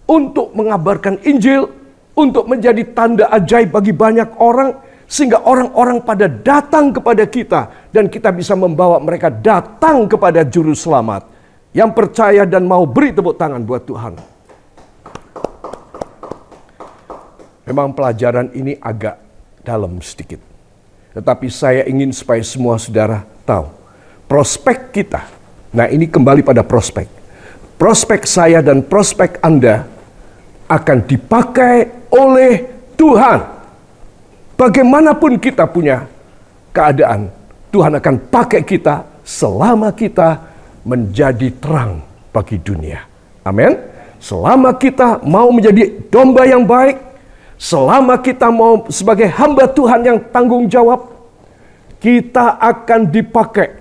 untuk mengabarkan Injil, untuk menjadi tanda ajaib bagi banyak orang, sehingga orang-orang pada datang kepada kita, dan kita bisa membawa mereka datang kepada Juru Selamat. Yang percaya dan mau beri tepuk tangan buat Tuhan. Memang pelajaran ini agak dalam sedikit. Tetapi saya ingin supaya semua saudara tahu. Prospek kita. Nah, ini kembali pada prospek. Prospek saya dan prospek Anda akan dipakai oleh Tuhan. Bagaimanapun kita punya keadaan, Tuhan akan pakai kita selama kita menjadi terang bagi dunia. Amin. Selama kita mau menjadi domba yang baik, selama kita mau sebagai hamba Tuhan yang tanggung jawab, kita akan dipakai.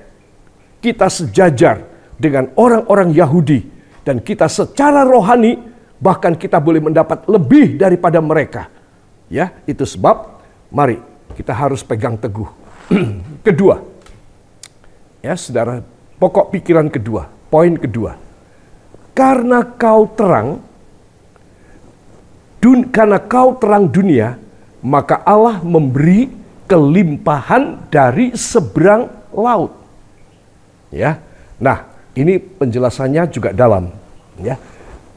Kita sejajar dengan orang-orang Yahudi, dan kita secara rohani bahkan kita boleh mendapat lebih daripada mereka. Ya, itu sebab mari kita harus pegang teguh. Kedua, ya saudara, pokok pikiran kedua, poin kedua. Karena kau terang, karena kau terang dunia, maka Allah memberi kelimpahan dari seberang laut. Ya, nah ini penjelasannya juga dalam. Ya,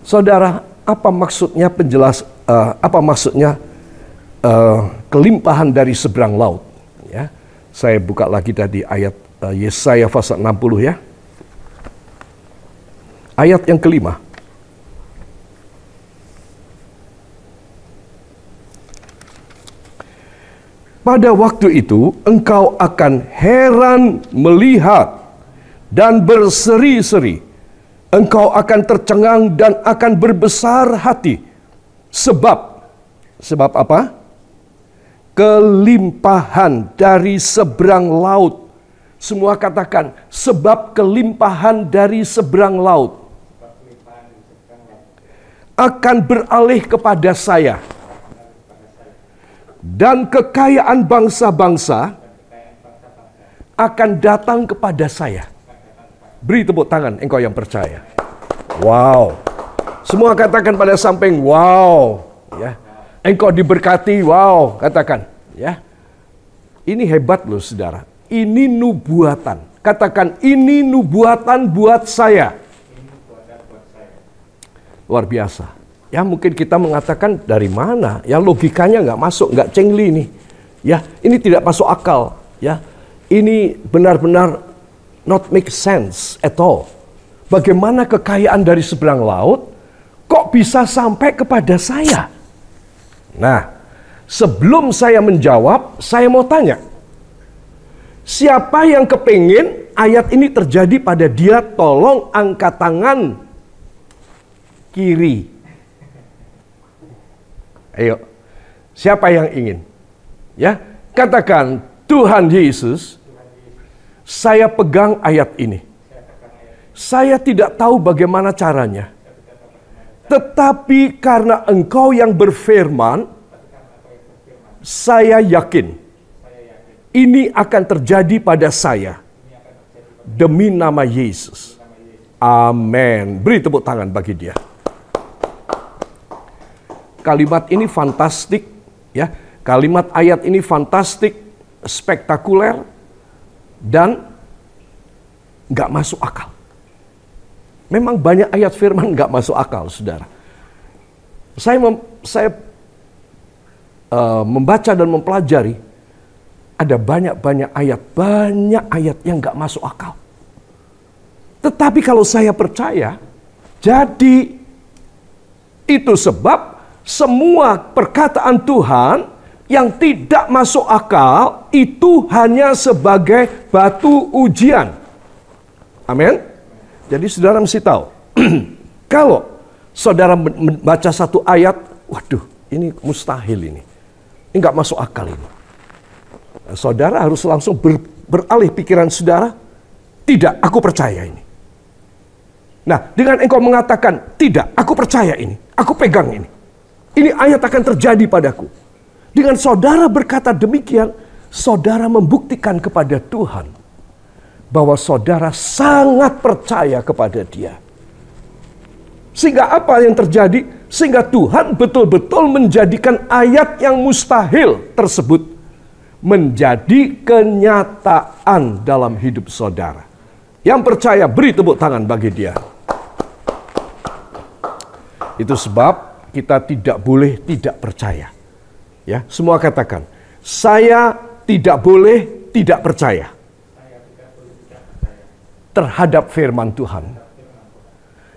saudara, apa maksudnya kelimpahan dari seberang laut? Ya, saya buka lagi tadi ayat Yesaya pasal 60 ya. Ayat yang kelima. Pada waktu itu engkau akan heran melihat dan berseri-seri. Engkau akan tercengang dan akan berbesar hati. Sebab apa? Kelimpahan dari seberang laut Semua katakan, sebab kelimpahan dari seberang laut akan beralih kepada saya. Dan kekayaan bangsa-bangsa akan datang kepada saya. Beri tepuk tangan engkau yang percaya. Wow. Semua katakan pada samping, wow. Ya. Engkau diberkati, wow. Katakan. Ya. Ini hebat loh saudara. Ini nubuatan. Katakan, ini nubuatan buat saya. Luar biasa. Ya mungkin kita mengatakan dari mana? Ya logikanya nggak masuk, nggak cengli nih. Ya ini tidak masuk akal. Ya ini benar-benar not make sense at all. Bagaimana kekayaan dari seberang laut kok bisa sampai kepada saya? Nah, sebelum saya menjawab, saya mau tanya. Siapa yang kepingin ayat ini terjadi pada dia, tolong angkat tangan kiri. Ayo, siapa yang ingin? Ya, katakan, Tuhan Yesus, saya pegang ayat ini. Saya tidak tahu bagaimana caranya. Tetapi karena Engkau yang berfirman, saya yakin ini akan terjadi pada saya. Demi nama Yesus. Amin. Beri tepuk tangan bagi dia. Kalimat ini fantastik, ya. Kalimat ayat ini fantastik, spektakuler, dan nggak masuk akal. Memang banyak ayat firman nggak masuk akal, saudara. Saya membaca dan mempelajari, ada banyak ayat yang nggak masuk akal. Tetapi kalau saya percaya, jadi itu sebab semua perkataan Tuhan yang tidak masuk akal itu hanya sebagai batu ujian. Amin. Jadi saudara mesti tahu, kalau saudara membaca satu ayat, waduh, ini mustahil ini nggak masuk akal ini. Nah, saudara harus langsung beralih pikiran saudara, tidak, aku percaya ini. Nah, dengan engkau mengatakan, tidak, aku percaya ini, aku pegang ini ayat akan terjadi padaku. Dengan saudara berkata demikian, saudara membuktikan kepada Tuhan bahwa saudara sangat percaya kepada Dia. Sehingga apa yang terjadi? Sehingga Tuhan betul-betul menjadikan ayat yang mustahil tersebut menjadi kenyataan dalam hidup saudara. Yang percaya, beri tepuk tangan bagi dia. Itu sebab kita tidak boleh tidak percaya. Ya, semua katakan, saya tidak boleh tidak percaya terhadap firman Tuhan.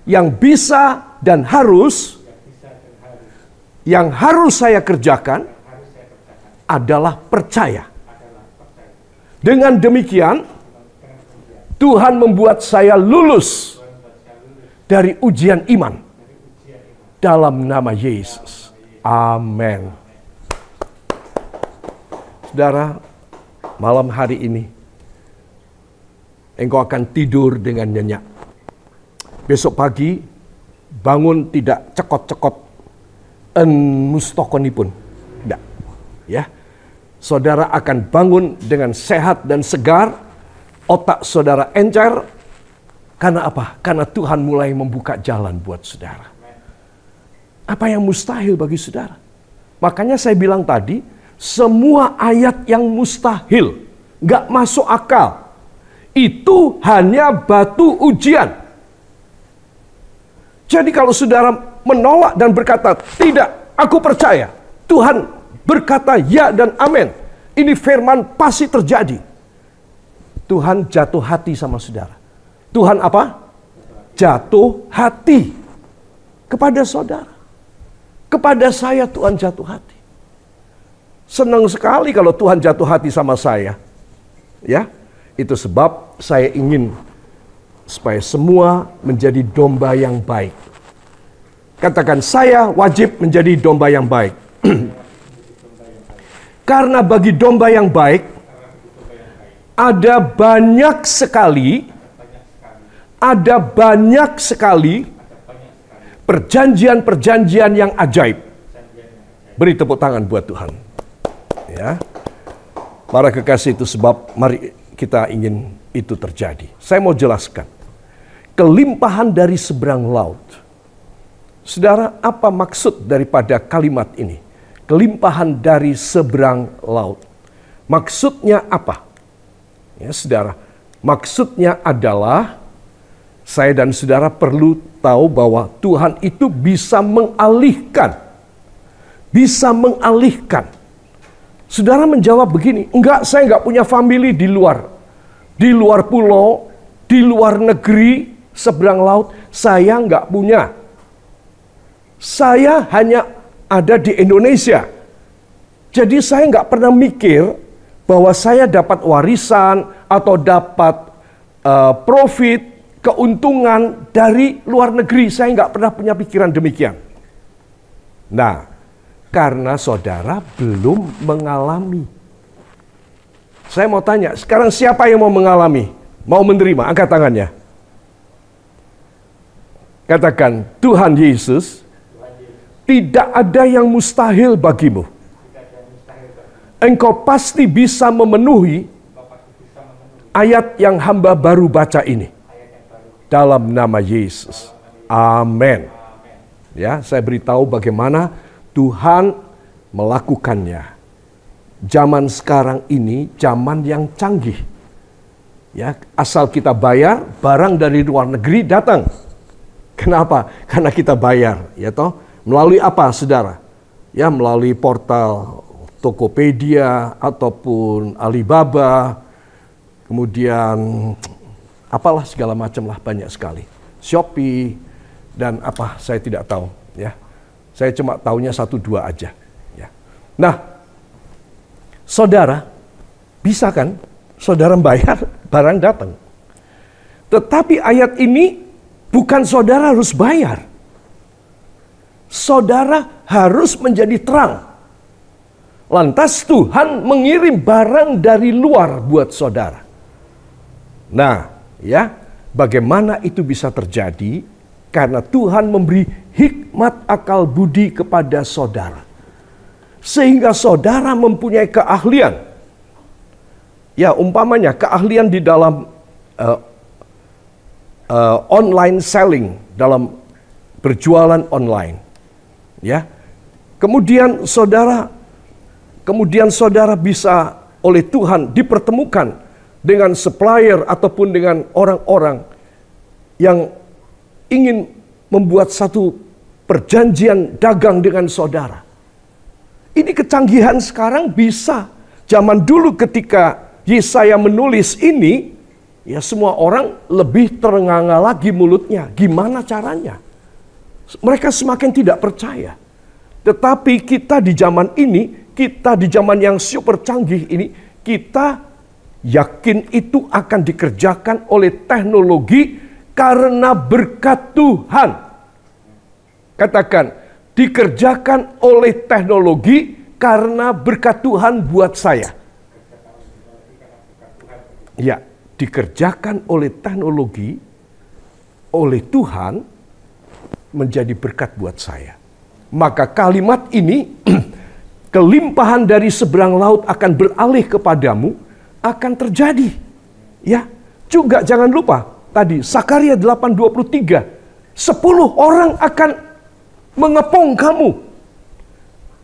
Yang bisa dan harus, yang harus saya kerjakan adalah percaya. Dengan demikian, Tuhan membuat saya lulus dari ujian iman. Dalam nama Yesus. Amin. Saudara, malam hari ini engkau akan tidur dengan nyenyak. Besok pagi bangun tidak cekot-cekot en mustokonipun. Tidak. Ya. Saudara akan bangun dengan sehat dan segar, otak saudara encer. Karena apa? Karena Tuhan mulai membuka jalan buat saudara. Apa yang mustahil bagi saudara? Makanya saya bilang tadi, semua ayat yang mustahil, gak masuk akal, itu hanya batu ujian. Jadi kalau saudara menolak dan berkata, tidak, aku percaya, Tuhan berkata ya dan amin, ini firman pasti terjadi. Tuhan jatuh hati sama saudara. Tuhan apa? Jatuh hati kepada saudara. Kepada saya Tuhan jatuh hati. Senang sekali kalau Tuhan jatuh hati sama saya. Ya, itu sebab saya ingin supaya semua menjadi domba yang baik. Katakan, saya wajib menjadi domba yang baik. Karena bagi domba yang baik, Ada banyak sekali perjanjian-perjanjian yang ajaib. Beri tepuk tangan buat Tuhan. Ya. Para kekasih, itu sebab mari kita ingin itu terjadi. Saya mau jelaskan. Kelimpahan dari seberang laut. Saudara, apa maksud daripada kalimat ini? Kelimpahan dari seberang laut. Maksudnya apa? Ya, saudara, maksudnya adalah saya dan saudara perlu tahu bahwa Tuhan itu bisa mengalihkan. Bisa mengalihkan. Saudara menjawab begini, enggak, saya enggak punya family di luar pulau, di luar negeri, seberang laut. Saya enggak punya. Saya hanya ada di Indonesia. Jadi saya enggak pernah mikir bahwa saya dapat warisan atau dapat profit, keuntungan dari luar negeri. Saya nggak pernah punya pikiran demikian. Nah, karena saudara belum mengalami. Saya mau tanya, sekarang siapa yang mau mengalami? Mau menerima? Angkat tangannya. Katakan, Tuhan Yesus, tidak ada yang mustahil bagimu. Engkau pasti bisa memenuhi ayat yang hamba baru baca ini. Dalam nama Yesus. Amin. Ya, saya beritahu bagaimana Tuhan melakukannya. Zaman sekarang ini zaman yang canggih. Ya, asal kita bayar, barang dari luar negeri datang. Kenapa? Karena kita bayar, ya toh. Melalui apa, saudara? Ya, melalui portal Tokopedia ataupun Alibaba. Kemudian apalah segala macam lah, banyak sekali. Shopee dan apa saya tidak tahu, ya. Saya cuma tahunya 1-2 aja, ya. Nah, saudara bisa kan saudara bayar, barang datang. Tetapi ayat ini bukan saudara harus bayar. Saudara harus menjadi terang. Lantas Tuhan mengirim barang dari luar buat saudara. Nah, ya, bagaimana itu bisa terjadi? Karena Tuhan memberi hikmat akal budi kepada saudara. Sehingga saudara mempunyai keahlian. Ya, umpamanya keahlian di dalam online selling, dalam berjualan online. Ya. Kemudian saudara bisa oleh Tuhan dipertemukan dengan supplier ataupun dengan orang-orang yang ingin membuat satu perjanjian dagang dengan saudara. Ini kecanggihan sekarang bisa. Zaman dulu ketika Yesaya menulis ini, ya semua orang lebih terengah-engah lagi mulutnya. Gimana caranya? Mereka semakin tidak percaya. Tetapi kita di zaman ini, kita di zaman yang super canggih ini, kita yakin itu akan dikerjakan oleh teknologi karena berkat Tuhan. Katakan, dikerjakan oleh teknologi karena berkat Tuhan buat saya. Ya, dikerjakan oleh teknologi, oleh Tuhan, menjadi berkat buat saya. Maka kalimat ini, kelimpahan dari seberang laut akan beralih kepadamu, akan terjadi. Ya, juga jangan lupa tadi Sakaria 8:23, 10 orang akan mengepung kamu,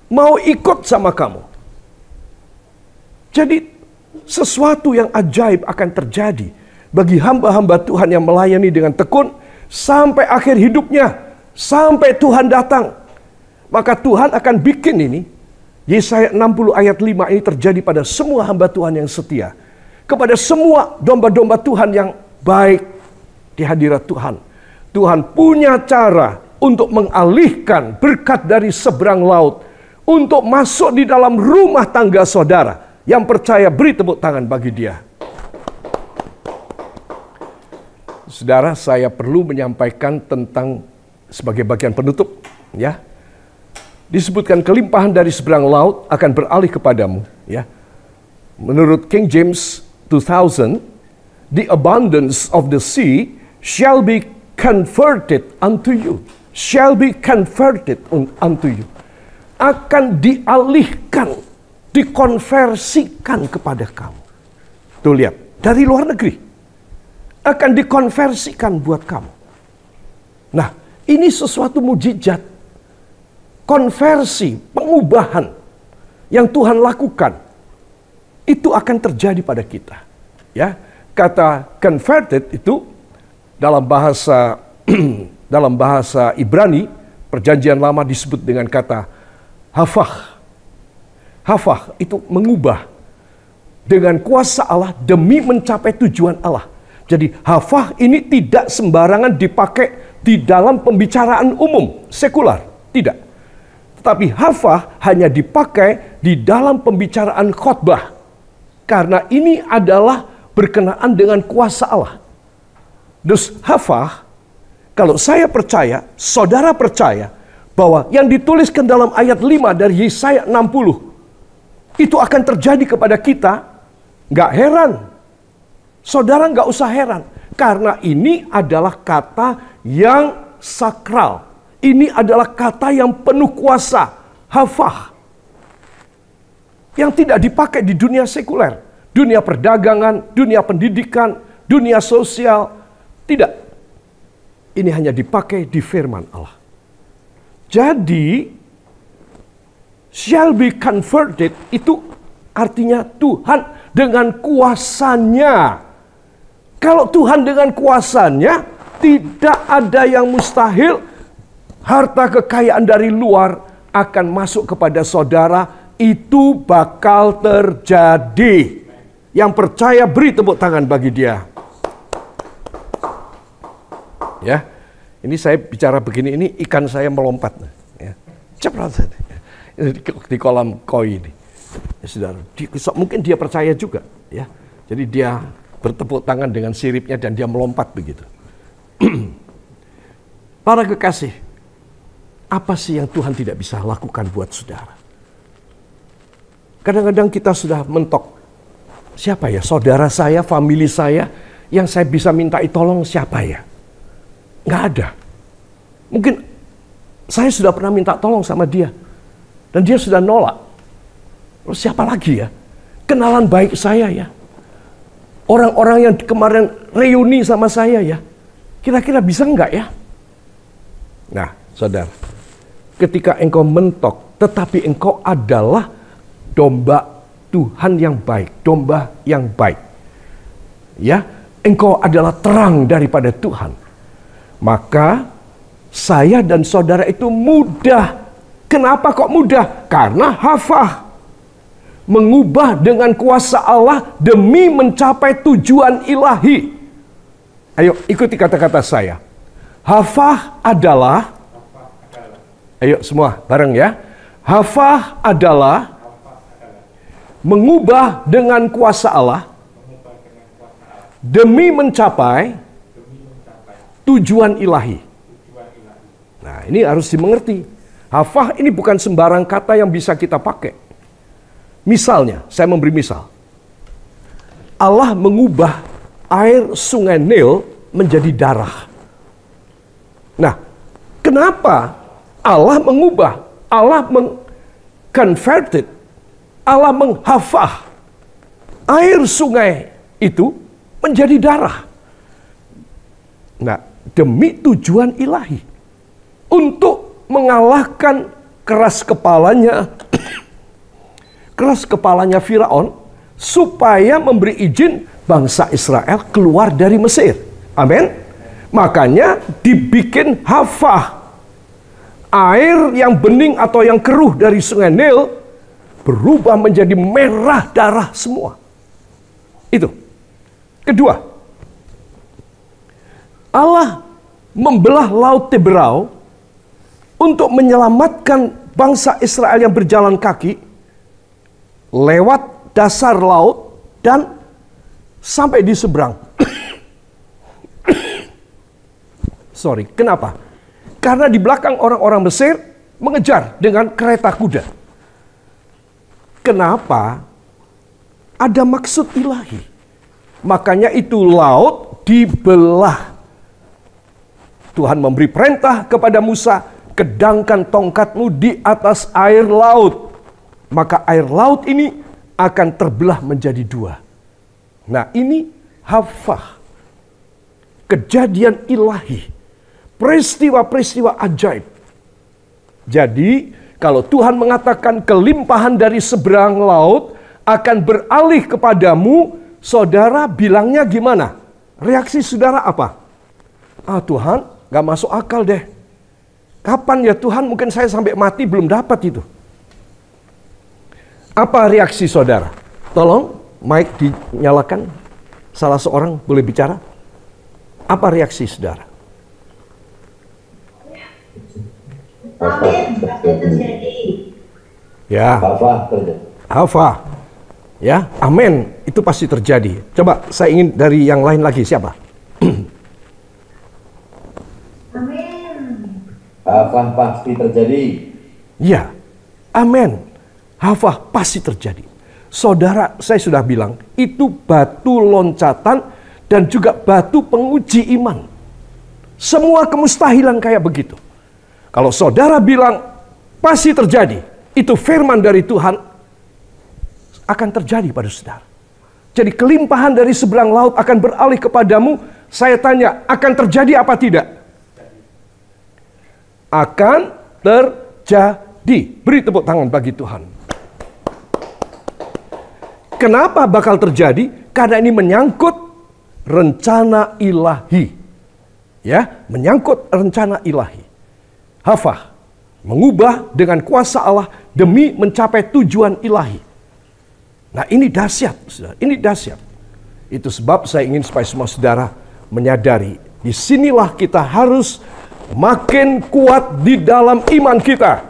mau ikut sama kamu. Jadi sesuatu yang ajaib akan terjadi bagi hamba-hamba Tuhan yang melayani dengan tekun sampai akhir hidupnya, sampai Tuhan datang. Maka Tuhan akan bikin ini, Yesaya 60 ayat 5 ini terjadi pada semua hamba Tuhan yang setia. Kepada semua domba-domba Tuhan yang baik di hadirat Tuhan. Tuhan punya cara untuk mengalihkan berkat dari seberang laut. Untuk masuk di dalam rumah tangga saudara. Yang percaya beri tepuk tangan bagi dia. Saudara, saya perlu menyampaikan tentang sebagai bagian penutup, ya. Disebutkan kelimpahan dari seberang laut akan beralih kepadamu, ya. Menurut King James 2000, the abundance of the sea shall be converted unto you. Shall be converted unto you. Akan dialihkan, dikonversikan kepada kamu. Tuh lihat, dari luar negeri. Akan dikonversikan buat kamu. Nah, ini sesuatu mujizat. Konversi, pengubahan yang Tuhan lakukan. Itu akan terjadi pada kita. Ya, kata converted itu dalam bahasa dalam bahasa Ibrani, Perjanjian Lama disebut dengan kata hafah. Hafah itu mengubah dengan kuasa Allah demi mencapai tujuan Allah. Jadi hafah ini tidak sembarangan dipakai di dalam pembicaraan umum, sekular. Tidak. Tetapi hafah hanya dipakai di dalam pembicaraan khotbah. Karena ini adalah berkenaan dengan kuasa Allah. Dus hafah, kalau saya percaya, saudara percaya, bahwa yang dituliskan dalam ayat 5 dari Yesaya 60, itu akan terjadi kepada kita, nggak heran. Saudara nggak usah heran, karena ini adalah kata yang sakral. Ini adalah kata yang penuh kuasa, hafah. Yang tidak dipakai di dunia sekuler, dunia perdagangan, dunia pendidikan, dunia sosial. Tidak. Ini hanya dipakai di firman Allah. Jadi, shall be converted itu artinya Tuhan dengan kuasanya. Kalau Tuhan dengan kuasanya, tidak ada yang mustahil. Harta kekayaan dari luar akan masuk kepada saudara, itu bakal terjadi. Yang percaya beri tepuk tangan bagi dia. Ya, ini saya bicara begini, ini ikan saya melompat. Ya. Cepat di kolam koi ini. Ya, saudara, mungkin dia percaya juga. Ya, jadi dia bertepuk tangan dengan siripnya dan dia melompat begitu. Para kekasih, apa sih yang Tuhan tidak bisa lakukan buat saudara? Kadang-kadang kita sudah mentok. Siapa ya? Saudara saya, famili saya, yang saya bisa mintai tolong siapa ya? Nggak ada. Mungkin saya sudah pernah minta tolong sama dia. Dan dia sudah nolak. Terus siapa lagi ya? Kenalan baik saya ya. Orang-orang yang kemarin reuni sama saya ya. Kira-kira bisa nggak ya? Nah, saudara. Ketika engkau mentok, tetapi engkau adalah domba Tuhan yang baik. Domba yang baik. Ya, engkau adalah terang daripada Tuhan. Maka saya dan saudara itu mudah. Kenapa kok mudah? Karena hafah. Mengubah dengan kuasa Allah demi mencapai tujuan ilahi. Ayo ikuti kata-kata saya. Hafah adalah, ayo semua bareng ya. Hafah adalah mengubah dengan kuasa Allah demi mencapai tujuan ilahi. Nah, ini harus dimengerti. Hafah ini bukan sembarang kata yang bisa kita pakai. Misalnya, saya memberi misal. Allah mengubah air sungai Nil menjadi darah. Nah, kenapa Allah mengubah? Allah meng-converted, Allah menghafah air sungai itu menjadi darah. Nah, demi tujuan ilahi. Untuk mengalahkan keras kepalanya Firaun, supaya memberi izin bangsa Israel keluar dari Mesir. Amin. Makanya dibikin hafah. Air yang bening atau yang keruh dari sungai Nil berubah menjadi merah darah semua. Itu. Kedua, Allah membelah laut Teberau untuk menyelamatkan bangsa Israel yang berjalan kaki lewat dasar laut dan sampai di seberang. Sorry, kenapa? Karena di belakang orang-orang Mesir mengejar dengan kereta kuda. Kenapa? Ada maksud ilahi. Makanya itu laut dibelah. Tuhan memberi perintah kepada Musa, kedangkan tongkatmu di atas air laut. Maka air laut ini akan terbelah menjadi dua. Nah, ini hafah. Kejadian ilahi. Peristiwa-peristiwa ajaib. Jadi, kalau Tuhan mengatakan kelimpahan dari seberang laut akan beralih kepadamu, saudara bilangnya gimana? Reaksi saudara apa? Ah, Tuhan, gak masuk akal deh. Kapan ya Tuhan? Mungkin saya sampai mati belum dapat itu. Apa reaksi saudara? Tolong, mic dinyalakan. Salah seorang boleh bicara. Apa reaksi saudara? Amin, pasti terjadi. Ya. Hafah. Ya, amin. Itu pasti terjadi. Coba saya ingin dari yang lain lagi. Siapa? Amin. Hafah pasti terjadi. Ya, amin. Hafah pasti terjadi. Saudara, saya sudah bilang, itu batu loncatan dan juga batu penguji iman. Semua kemustahilan kayak begitu. Kalau saudara bilang pasti terjadi, itu firman dari Tuhan akan terjadi pada saudara. Jadi kelimpahan dari seberang laut akan beralih kepadamu. Saya tanya, akan terjadi apa tidak? Akan terjadi. Beri tepuk tangan bagi Tuhan. Kenapa bakal terjadi? Karena ini menyangkut rencana ilahi. Ya, menyangkut rencana ilahi. Hafah, mengubah dengan kuasa Allah demi mencapai tujuan ilahi. Nah, ini dahsyat, saudara. Ini dahsyat. Itu sebab saya ingin supaya semua saudara menyadari, disinilah kita harus makin kuat di dalam iman kita.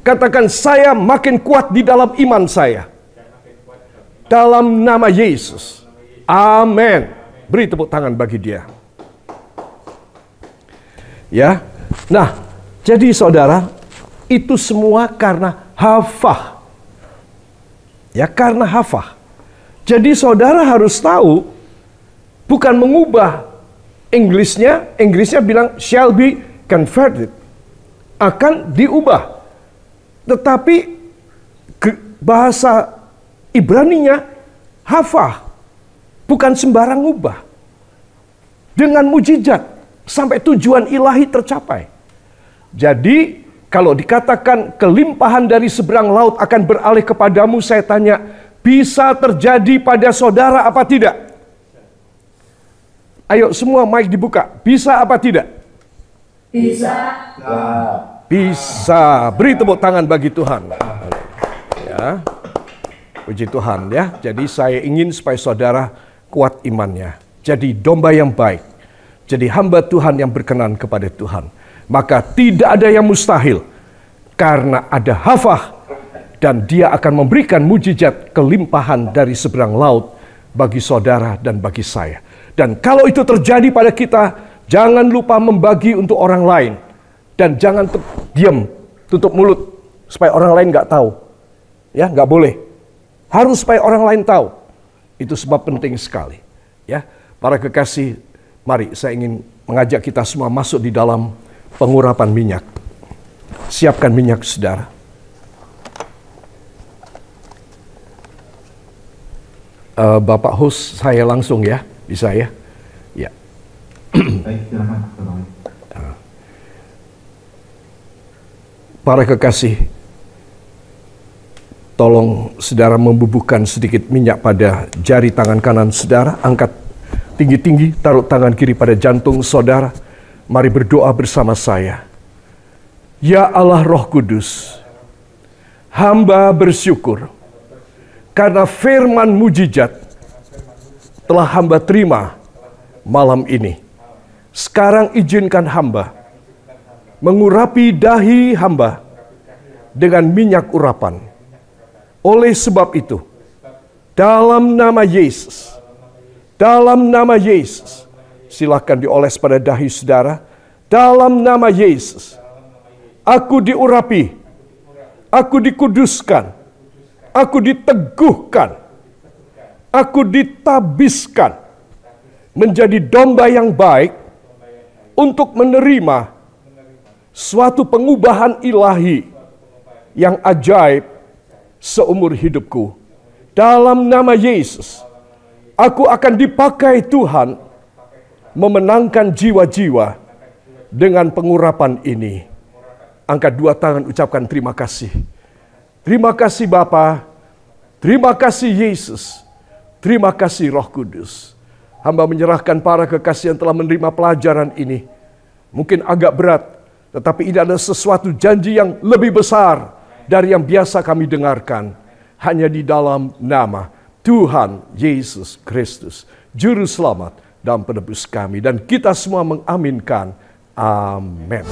Katakan, saya makin kuat di dalam iman saya. Dalam nama Yesus. Amin. Beri tepuk tangan bagi dia. Ya. Nah, jadi saudara, itu semua karena hafah. Ya, karena hafah. Jadi saudara harus tahu, bukan mengubah Inggrisnya bilang shall be converted. Akan diubah. Tetapi bahasa Ibraninya hafah. Bukan sembarang ubah. Dengan mujizat sampai tujuan ilahi tercapai. Jadi, kalau dikatakan kelimpahan dari seberang laut akan beralih kepadamu, saya tanya, bisa terjadi pada saudara apa tidak? Ayo semua mic dibuka. Bisa apa tidak? Bisa. Bisa. Beri tepuk tangan bagi Tuhan. Ya. Puji Tuhan ya. Jadi saya ingin supaya saudara kuat imannya. Jadi domba yang baik. Jadi hamba Tuhan yang berkenan kepada Tuhan. Maka tidak ada yang mustahil. Karena ada hafah. Dan dia akan memberikan mujizat kelimpahan dari seberang laut. Bagi saudara dan bagi saya. Dan kalau itu terjadi pada kita. Jangan lupa membagi untuk orang lain. Dan jangan diam. Tutup mulut. Supaya orang lain nggak tahu. Ya, nggak boleh. Harus supaya orang lain tahu. Itu sebab penting sekali. Ya, para kekasih, mari saya ingin mengajak kita semua masuk di dalam pengurapan minyak. Siapkan minyak, saudara. Bapak host, saya langsung ya, bisa ya? Ya. Baik, silakan. Para kekasih, tolong saudara membubuhkan sedikit minyak pada jari tangan kanan saudara. Angkat tinggi-tinggi, taruh tangan kiri pada jantung saudara. Mari berdoa bersama saya. Ya Allah Roh Kudus, hamba bersyukur karena firman mujizat telah hamba terima malam ini. Sekarang izinkan hamba mengurapi dahi hamba dengan minyak urapan. Oleh sebab itu, dalam nama Yesus, silakan dioles pada dahi saudara. Dalam nama Yesus, aku diurapi, aku dikuduskan, aku diteguhkan, aku ditabiskan menjadi domba yang baik untuk menerima suatu pengubahan ilahi yang ajaib seumur hidupku. Dalam nama Yesus, aku akan dipakai Tuhan memenangkan jiwa-jiwa dengan pengurapan ini. Angkat dua tangan, ucapkan terima kasih. Terima kasih Bapa, terima kasih Yesus, terima kasih Roh Kudus. Hamba menyerahkan para kekasih yang telah menerima pelajaran ini. Mungkin agak berat, tetapi ini adalah sesuatu janji yang lebih besar dari yang biasa kami dengarkan. Hanya di dalam nama Tuhan Yesus Kristus, Juru Selamat dan Penebus kami. Dan kita semua mengaminkan. Amin.